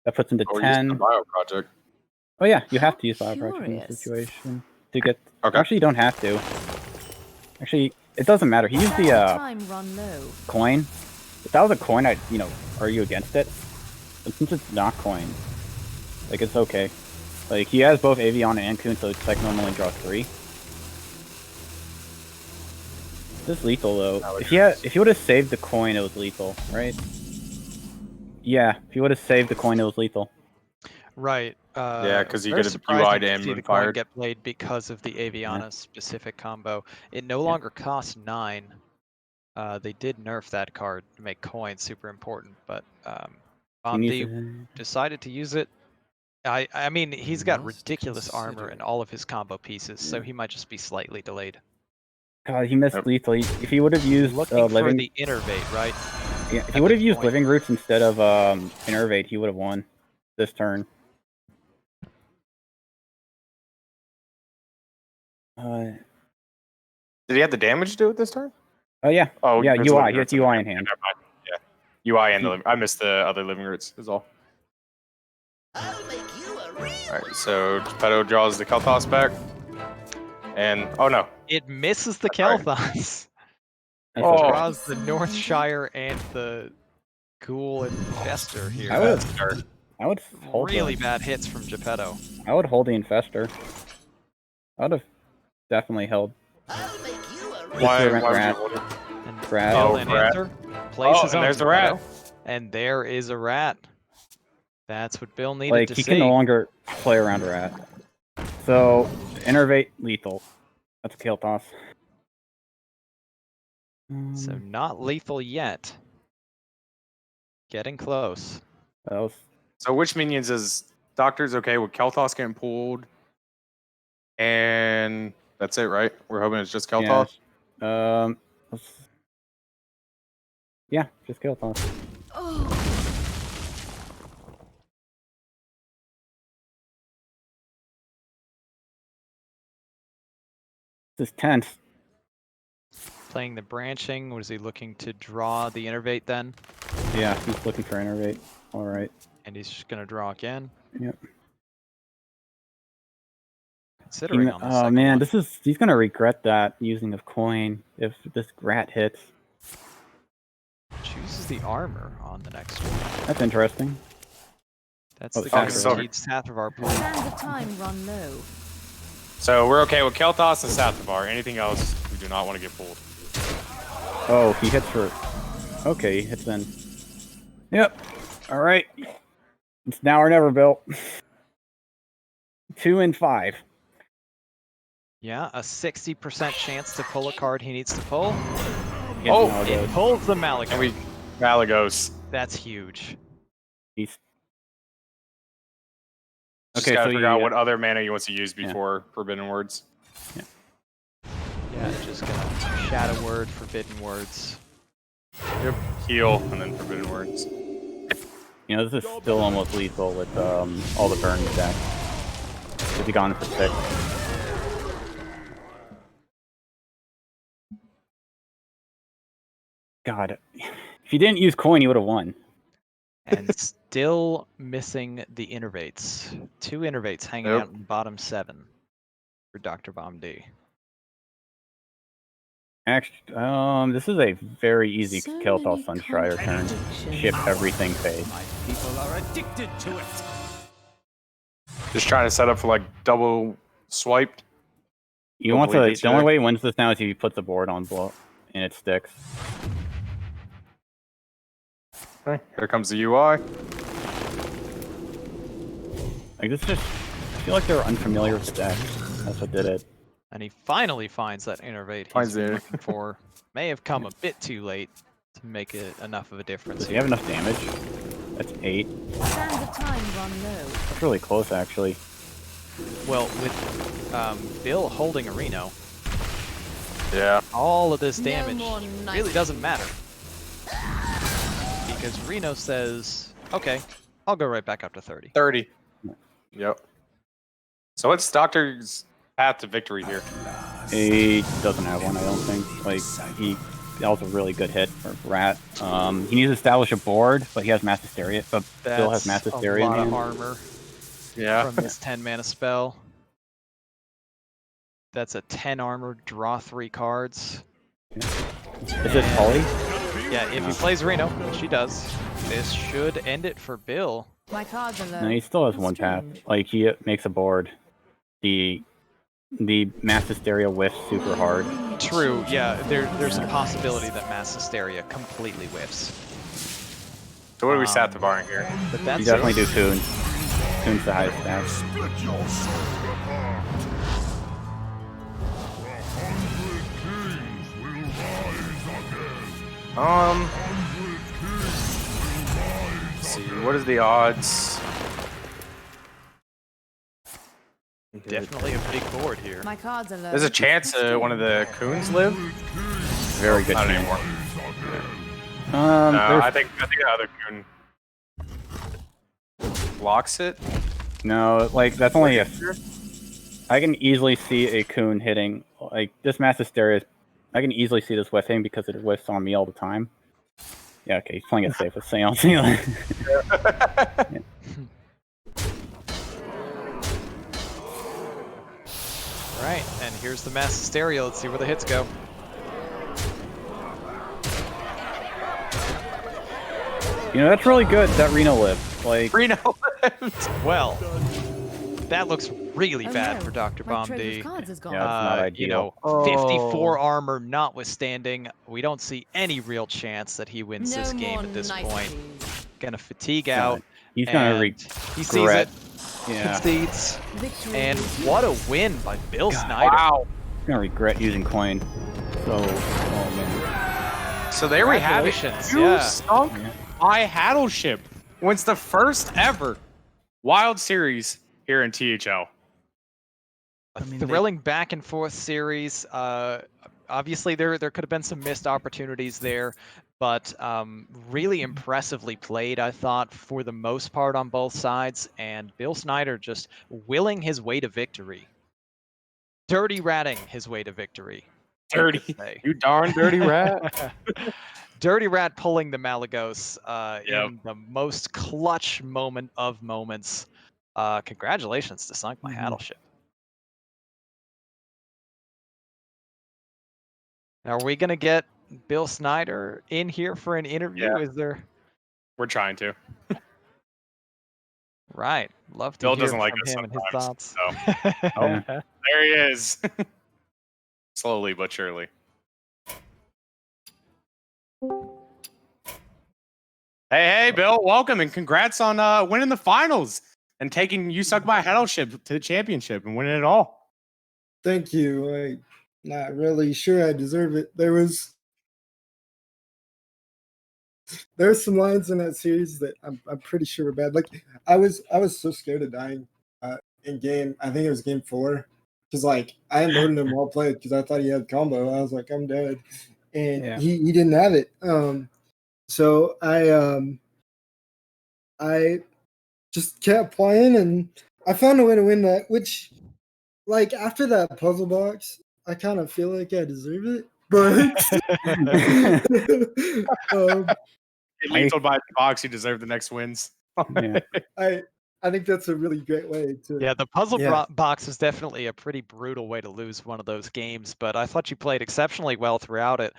That puts him to 10. Bio Project. Oh yeah, you have to use Bio Project in this situation to get... Okay. Actually, you don't have to. Actually, it doesn't matter. He used the Time run low. coin. If that was a coin, I'd, argue against it. But since it's not coin, like, it's okay. Like, he has both Aviana and Coon, so Psych Melon only draws 3. This is lethal though. If he would have saved the coin, it was lethal, right? Yeah, if he would have saved the coin, it was lethal. Right. Yeah, because he very could have surprising UI'd to him see and the coin fired. get played because of the Aviana specific combo. It no longer costs 9. They did nerf that card to make coin super important, but BOMD decided to use it. I mean, he's got ridiculous armor in all of his combo pieces, so he might just be slightly delayed. God, he missed lethal. If he would have used Looking for living, the innervate, right? yeah, if he would have used Living Roots instead of Innervate, he would have won this turn. Oh Did he have the damage to do it this turn? yeah. Oh Yeah, there's UI. living He has roots. UI in hand. Never mind. Yeah, UI and I missed the other living roots. Is all. I'll make you a real All right, so Geppetto draws the Kel'Thas back, and oh no, It misses the That's right. Kel'Thas. That's Oh. okay. Draws the Northshire and the Ghoul Infester here. I would- that's dark. I would hold Really the, bad hits from Geppetto. I would hold the Infester. I would have definitely held I'll make you a real Why? Rat. Why would you hold it? And Rat. Bill Oh, and rat. answer. Places and on there's the rat. Geppetto. And there is a rat. That's what Bill needed like to he see. can no longer play around Rat. So innervate lethal. That's a kill toss. So not lethal yet. Getting close. That was So which minions is Doctor's okay with Kel'Thas getting pulled, and that's it, right? We're hoping it's just Kel'Thas. yeah. Yeah, just kill toss. This is tense. Playing the branching. Was he looking to draw the innervate then? Yeah, he's looking for innervate. All right. And he's just going to draw again. Yep. Considering on the Oh second man, one. he's gonna regret that using of coin if this rat hits. Chooses the armor on the next one. That's interesting. That's Oh, the guy sorry. who needs Hathavar pool. Sands of time run low. So we're okay with Kel'Thas and Sathavar. Anything else, we do not want to get pulled. Oh, he hits for. Okay, he hits in. Yep. All right. It's now or never, Bill. 2 and 5. Yeah, a 60% chance to pull a card he needs to pull. Oh, It pulls the Malagos. And we Malagos. That's huge. He's Just okay. gotta So figure out you, what other mana he wants to use before Forbidden Words. Yeah, just gonna Shadow Word, Forbidden Words. Yep. Heal and then Forbidden Words. you know, this is still almost lethal with all the burn deck. Is he gone for 6? God, if he didn't use coin, he would have won. And still missing the innervates. 2 innervates hanging Yep. out in the bottom 7 for DoctorBOMD. Actually, this is a very easy So kill toss many Sunstrider turn. contradictions. Ship everything fade. People are addicted to it. Just trying to set up for like double swiped. You want Double to. each The only deck. way he wins this now is if you put the board on blow and it sticks. Okay. Here comes the UI. Like this just. I feel like they were unfamiliar with the deck. That's what did it. And he finally finds that innervate he's Finds been it. looking for. May have come a bit too late to make it enough of a difference Does he here. have enough damage? That's 8. Sands of time run low. That's really close, actually. Well, with Bill holding a Reno, Yeah. all of this No damage more really knife. doesn't matter. Because Reno says, okay, I'll go right back up to 30. 30. Yep. So what's Doctor's path to victory here? He doesn't have one, I don't think. Like that was a really good hit for Rat. He needs to establish a board, but he has Mass Hysteria. But Bill has Mass Hysteria a in lot of hand. armor Yeah. from this 10 mana spell. That's a 10 armor, draw 3 cards. Is it Polly? Yeah, if he plays Reno, which he does, this should end it for Bill. My cards are low. No, he still has one tap. Like he makes a board. The Mass Hysteria whiffs super hard. True, yeah, there's a possibility that Mass Hysteria completely whiffs. So what do we Sathavar in here? But You that's definitely it. do Coon. Coon's the highest stat. Split your soul apart. A 100 kings will rise again. Let's see, what is the odds? Definitely a big board here. My cards are low. There's a chance one of the Coons live. Very good Not chance. anymore. No, No, I think the other Coon blocks it. no, like that's only if I can easily see a Coon hitting, like, this Mass Hysteria. I can easily see this whiffing because it whiffs on me all the time. Yeah, okay, he's playing it safe with Seance. Yeah. Right, and here's the Mass Hysteria. Let's see where the hits go. You know, that's really good, that Reno lived. Like, Reno lived. Well, that looks really Oh bad no, for my treasures DoctorBOMD. cards is gone. Yeah, that's not You ideal. know, 54 armor notwithstanding, we don't see any real chance that he wins No this game more at this point. niceties. Gonna fatigue out. he's gonna and regret. he sees it, Yeah, concedes, Victory. and what a win by Bill Snyder. Wow. he's gonna regret using coin. So, oh man. So there we have it. Congratulations, You yeah. sunk my Hattleship. Wins the first ever Wild Series here in THL. A thrilling back and forth series. Obviously, there could have been some missed opportunities there, but really impressively played, I thought, for the most part on both sides. And Bill Snyder just willing his way to victory. Dirty ratting his way to victory. Dirty. You darn dirty rat. Dirty Rat pulling the Malagos Yep. in the most clutch moment of moments. Congratulations to Sunk My Hattleship. Now, are we going to get Bill Snyder in here for an interview? Yeah. Is there? We're trying to. Right. Love to Bill hear doesn't like from us him and his sometimes. thoughts. So. There he is. Slowly but surely. Hey, Bill, welcome and congrats on winning the finals and taking You Suck My Hattleship to the championship and winning it all. Thank you. I'm not really sure I deserve it. There's some lines in that series that I'm pretty sure were bad. Like I was so scared of dying in game. I think it was game 4 because like I had loaded him well played because I thought he had combo. I was like, I'm dead, and he didn't have it. So I just kept playing and I found a way to win that, which like after that puzzle box, I kind of feel like I deserve it. But Get lethal by the box, you deserve the next wins. Yeah. I think that's a really great way to. Yeah, the puzzle box is definitely a pretty brutal way to lose one of those games, but I thought you played exceptionally well throughout it.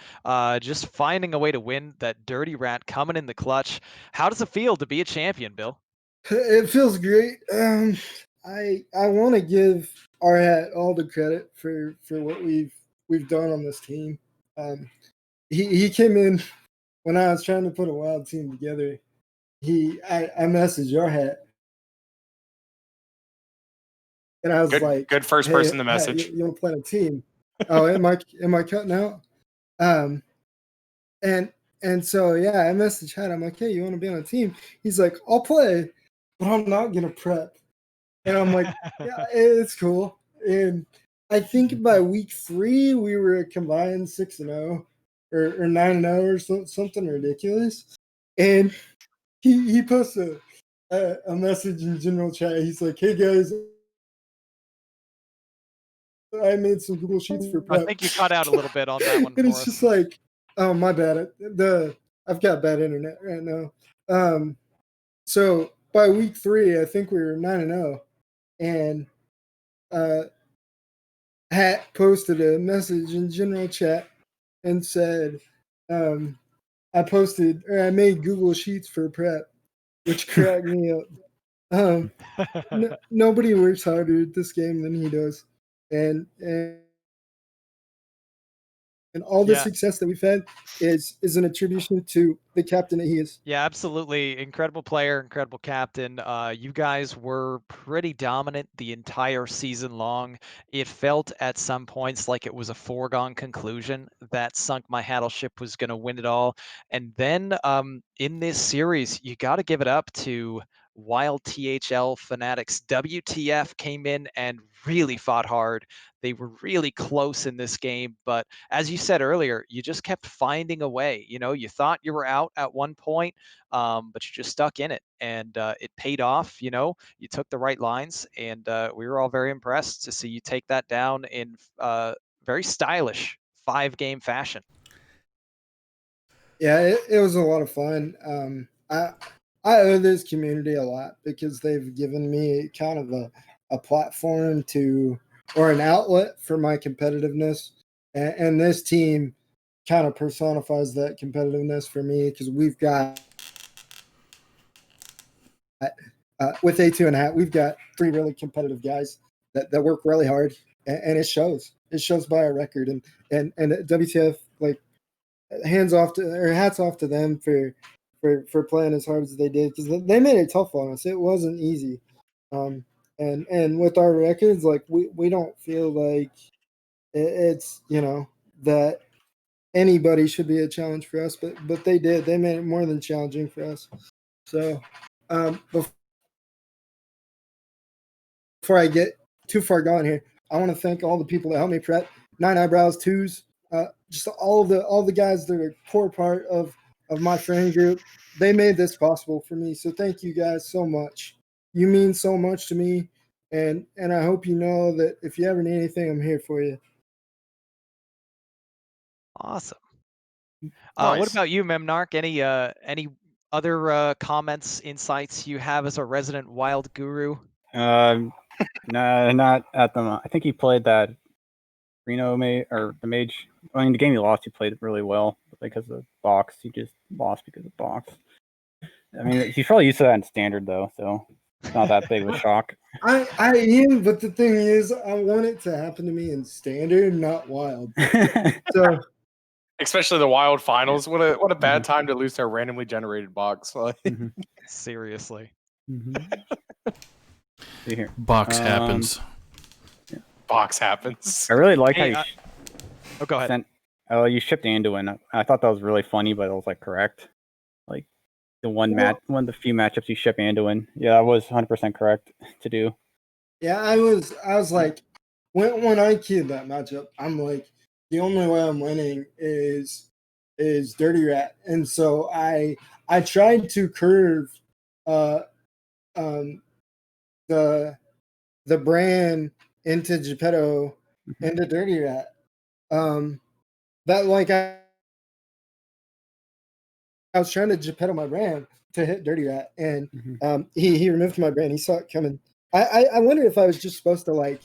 Just finding a way to win that Dirty Rat coming in the clutch. How does it feel to be a champion, Bill? It feels great. I want to give our hat all the credit for what we've done on this team. He came in when I was trying to put a wild team together. I messaged your hat. And I was like, good first person to message. You want to play a team? Oh, am I cutting out? And so yeah, I messaged Hat. I'm like, hey, you want to be on a team? He's like, I'll play, but I'm not gonna prep. And I'm like, yeah, it's cool. And I think by week 3 we were a combined 6-0 or 9-0 or something ridiculous. And he posted a message in general chat. He's like, hey guys, I made some Google Sheets for prep. I think you cut out a little bit on that one. And it's just like, oh, my bad. I've got bad internet right now. So by week 3, I think we were 9-0, and Hat posted a message in general chat and said, I made Google Sheets for prep, which cracked me up. Nobody works harder at this game than he does. And all the success that we've had is an attribution to the captain that he is. Yeah, absolutely. Incredible player, incredible captain. You guys were pretty dominant the entire season long. It felt at some points like it was a foregone conclusion that Sunk My Hattleship was going to win it all. And then in this series, you got to give it up to Wild THL Fanatics. WTF came in and really fought hard. They were really close in this game, but as you said earlier, you just kept finding a way. You know, you thought you were out at one point, but you just stuck in it, and it paid off. You know, you took the right lines, and we were all very impressed to see you take that down in very stylish 5-game fashion. Yeah, it was a lot of fun. I owe this community a lot because they've given me kind of a platform or an outlet for my competitiveness. And this team kind of personifies that competitiveness for me because we've got, with A2 and Hat, we've got 3 really competitive guys that work really hard, and it shows. It shows by our record. And WTF, like, hats off to them for playing as hard as they did because they made it tough on us. It wasn't easy. And with our records, like we don't feel like it's that anybody should be a challenge for us, but they did. They made it more than challenging for us. So before I get too far gone here, I want to thank all the people that helped me prep. 9 Eyebrows, Twos, just all the guys that are a core part of my friend group. They made this possible for me. So thank you guys so much. You mean so much to me. And I hope you know that if you ever need anything, I'm here for you. Awesome. Nice. What about you, Memnarch? Any other comments, insights you have as a resident wild guru? No, not at the moment. I think he played that Reno or the mage. I mean, the game he lost, he played really well because of the box. He just lost because of box. I mean, he's probably used to that in standard though, so it's not that big of a shock. I am, but the thing is, I want it to happen to me in standard, not wild. So, especially the wild finals. What a bad time to lose to a randomly generated box. Seriously. See here. Box happens. Yeah. Box happens. I really like how you go ahead. You shipped Anduin. I thought that was really funny, but it was like correct. Like the one of the few matchups you ship Anduin. Yeah, that was 100% correct to do. Yeah, I was like, when I queued that matchup, I'm like, the only way I'm winning is Dirty Rat, and so I tried to curve the brand into Geppetto into Dirty Rat. That like I was trying to Geppetto my brand to hit Dirty Rat, and he removed my brand. He saw it coming. I wondered if I was just supposed to like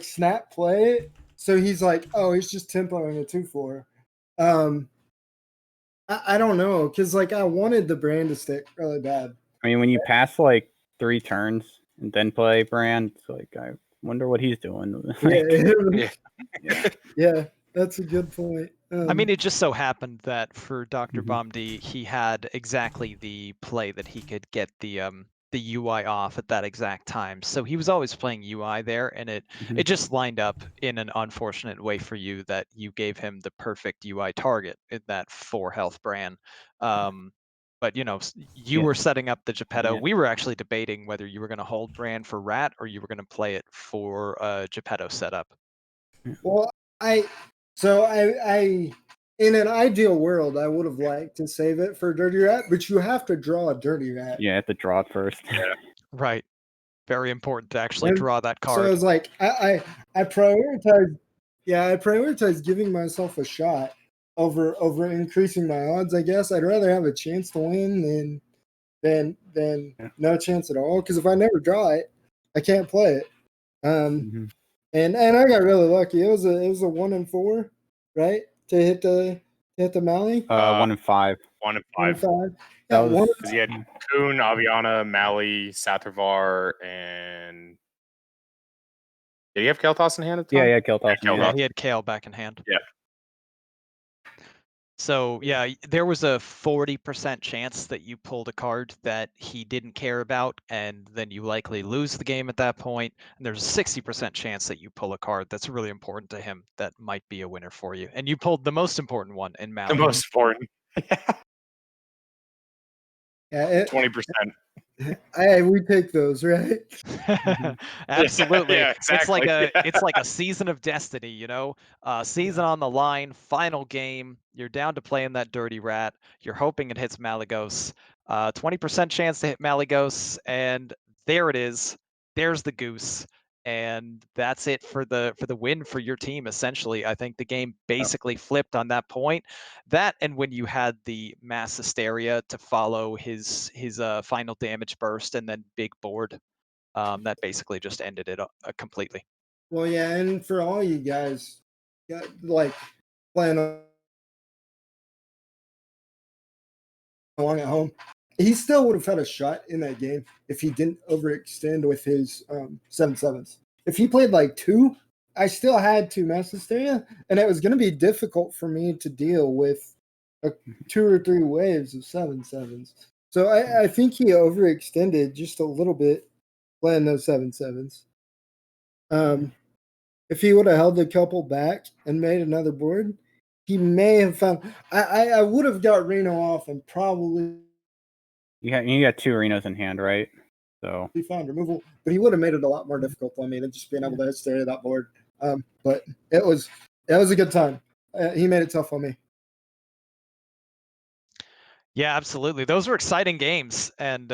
snap play it. So he's like, oh, he's just tempoing a 2-4. I don't know, because like I wanted the brand to stick really bad. I mean, when you pass like 3 turns and then play brand, it's like I wonder what he's doing. Yeah, that's a good point. I mean, it just so happened that for DoctorBOMD, he had exactly the play that he could get the UI off at that exact time. So he was always playing UI there, and it just lined up in an unfortunate way for you that you gave him the perfect UI target in that 4 health brand. But you were setting up the Geppetto. We were actually debating whether you were going to hold brand for Rat or you were going to play it for Geppetto setup. Well, I in an ideal world, I would have liked to save it for Dirty Rat, but you have to draw a Dirty Rat. Yeah, you have to draw it first. Yeah. Right. Very important to actually draw that card. So I was like, I prioritize. Yeah, I prioritize giving myself a shot over increasing my odds. I guess I'd rather have a chance to win than no chance at all. Because if I never draw it, I can't play it. And I got really lucky. It was a 1-4, right? To hit the Mally. 1-5. 1-5. Yeah, because he had Kuhn, Aviana, Mally, Sathervar, and did he have Kel'Thas in hand at the time? Yeah, Kel'Thas. Yeah, he had Kale back in hand. Yeah. So yeah, there was a 40% chance that you pulled a card that he didn't care about, and then you likely lose the game at that point. And there's a 60% chance that you pull a card that's really important to him that might be a winner for you. And you pulled the most important one in Mally. The most important. Yeah, 20%. We take those, right? Absolutely. Yeah, exactly. It's like a season of destiny, you know? Season on the line, final game. You're down to playing that dirty rat. You're hoping it hits Malagos. 20% chance to hit Malagos, and there it is. There's the goose. And that's it for the win for your team. Essentially, I think the game basically flipped on that point. That, and when you had the mass hysteria to follow his final damage burst and then big board, that basically just ended it completely. Well, yeah, and for all you guys, like playing along at home, he still would have had a shot in that game if he didn't overextend with his 7/7s. If he played like 2, I still had 2 mass hysteria, and it was going to be difficult for me to deal with 2 or 3 waves of 7/7s. So I think he overextended just a little bit playing those 7/7s. If he would have held a couple back and made another board, he may have found. I would have got Reno off and probably. You got 2 Renos in hand, right? So he found removal, but he would have made it a lot more difficult on me than just being able to hysteria that board. But it was a good time. He made it tough on me. Yeah, absolutely. Those were exciting games. And,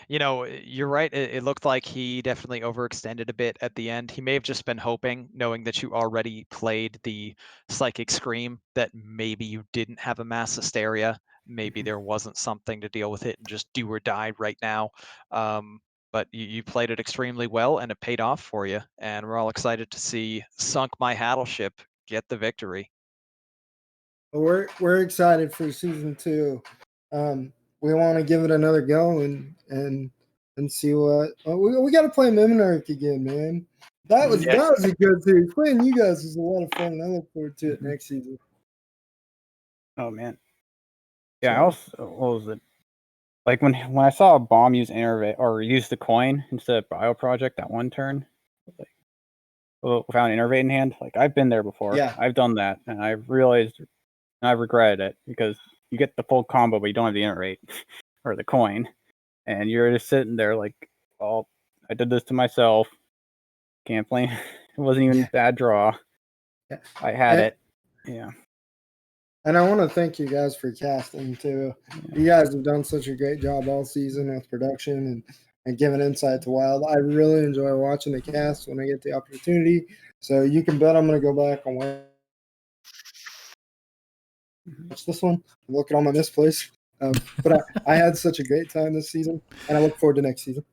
you know, you're right. It looked like he definitely overextended a bit at the end. He may have just been hoping, knowing that you already played the Psychic Scream, that maybe you didn't have a mass hysteria. Maybe there wasn't something to deal with it and just do or die right now. But you played it extremely well, and it paid off for you. And we're all excited to see Sunk My Hattleship get the victory. We're excited for season 2. We want to give it another go and see what we got to play Memnarch again, man. That was a good series. Playing you guys was a lot of fun, and I look forward to it next season. Oh man, yeah. I also, what was it? Like when I saw a bomb use innervate or use the coin instead of Bio Project that one turn, like without an innervate in hand. Like I've been there before. Yeah, I've done that, and I've realized, and I've regretted it because you get the full combo, but you don't have the innervate or the coin, and you're just sitting there like, "Oh, I did this to myself. Can't blame. It wasn't even a bad draw. Yeah. I had it. Yeah." And I want to thank you guys for casting too. You guys have done such a great job all season with production and giving insight to Wild. I really enjoy watching the cast when I get the opportunity. So you can bet I'm going to go back and watch this one. Look at all my misplays. But I had such a great time this season, and I look forward to next season.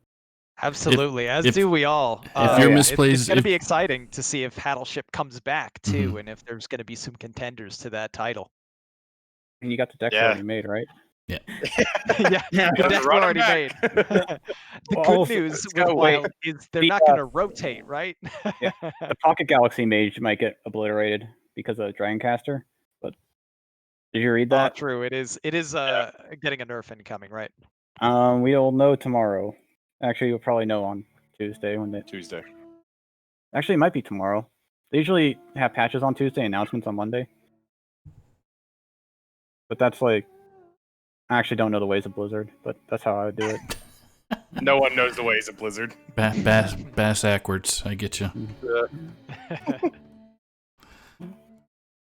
Absolutely, as do we all. If your misplays, it's going to be exciting to see if Hattleship comes back too, and if there's going to be some contenders to that title. And you got the decks already made, right? Yeah. yeah, the decks are already made. The good news with Wild is they're not going to rotate, right? Yeah. The Pocket Galaxy Mage might get obliterated because of Dragoncaster, but did you read that? True. It is getting a nerf incoming, right? We'll know tomorrow. Actually, you'll probably know on Tuesday Tuesday. Actually, it might be tomorrow. They usually have patches on Tuesday, announcements on Monday. But that's like, I actually don't know the ways of Blizzard, but that's how I would do it. No one knows the ways of Blizzard. Bass backwards. I get you.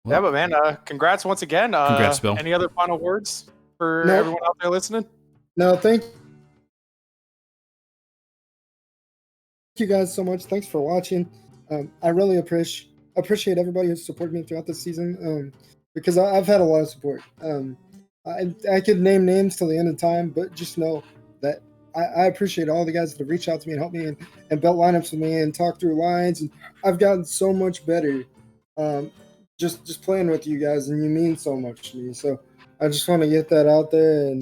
Yeah, but man, congrats once again. Congrats, Bill. Any other final words for everyone out there listening? No, thank you guys so much. Thanks for watching. I really appreciate everybody who's supported me throughout this season. Because I've had a lot of support. I could name names till the end of time, but just know that I appreciate all the guys that have reached out to me and helped me and built lineups with me and talked through lines. And I've gotten so much better just playing with you guys, and you mean so much to me. So I just want to get that out there,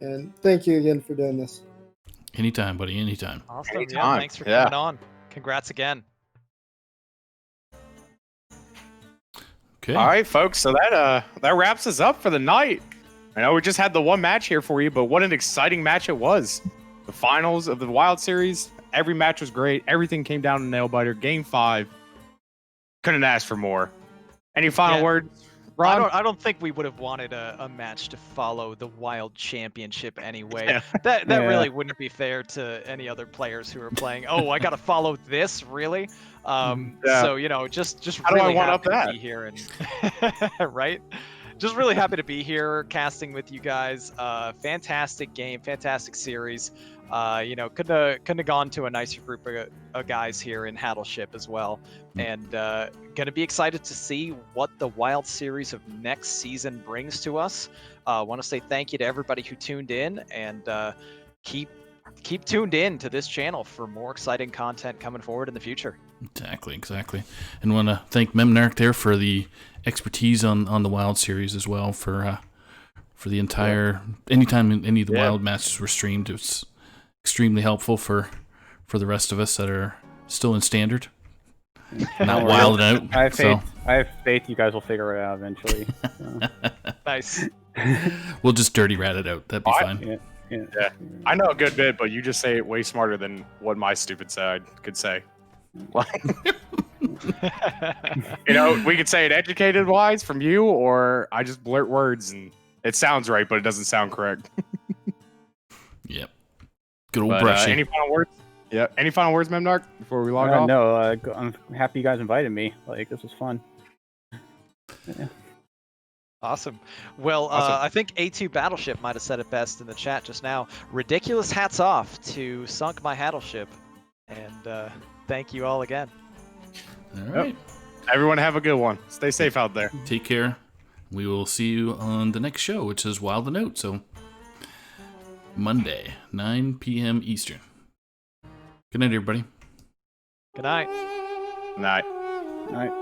and thank you again for doing this. Anytime, buddy. Anytime. Awesome. Anytime. Yeah, thanks for coming on. Congrats again. Okay. All right, folks. So that wraps us up for the night. I know we just had the one match here for you, but what an exciting match it was. The finals of the Wild Series. Every match was great. Everything came down to nail biter. Game 5. Couldn't ask for more. Any final words Ron? I don't think we would have wanted a match to follow the Wild Championship anyway. Yeah. That Yeah. really wouldn't be fair to any other players who are playing. Oh, I got to follow this, really? Yeah. So just How do I really one up happy to that? be here and right. Just really happy to be here casting with you guys. Fantastic game, fantastic series. Couldn't have gone to a nicer group of guys here in Hattleship as well. And gonna be excited to see what the Wild Series of next season brings to us. Want to say thank you to everybody who tuned in, and keep tuned in to this channel for more exciting content coming forward in the future. Exactly. And want to thank Memnarch there for the expertise on the Wild series as well, for the entire anytime any of the Wild matches were streamed. It's extremely helpful for the rest of us that are still in standard, not wild out. I have faith you guys will figure it out eventually. So. Nice. We'll just dirty rat it out. That'd be fine. Yeah, I know a good bit, but you just say it way smarter than what my stupid side could say. We could say it educated wise from you, or I just blurt words and it sounds right, but it doesn't sound correct. Yep. Good old Brushy. Any final words? Yeah. Any final words, Memnarch, before we log off? No, I'm happy you guys invited me. Like, this was fun. Yeah. Awesome. Well, I think A2 Battleship might have said it best in the chat just now. Ridiculous hats off to Sunk My Hattleship. And thank you all again. All right. Yep. Everyone have a good one. Stay safe out there. Take care. We will see you on the next show, which is Wild and Out. So Monday, 9 p.m. Eastern. Good night, everybody. Good night. Night. All right.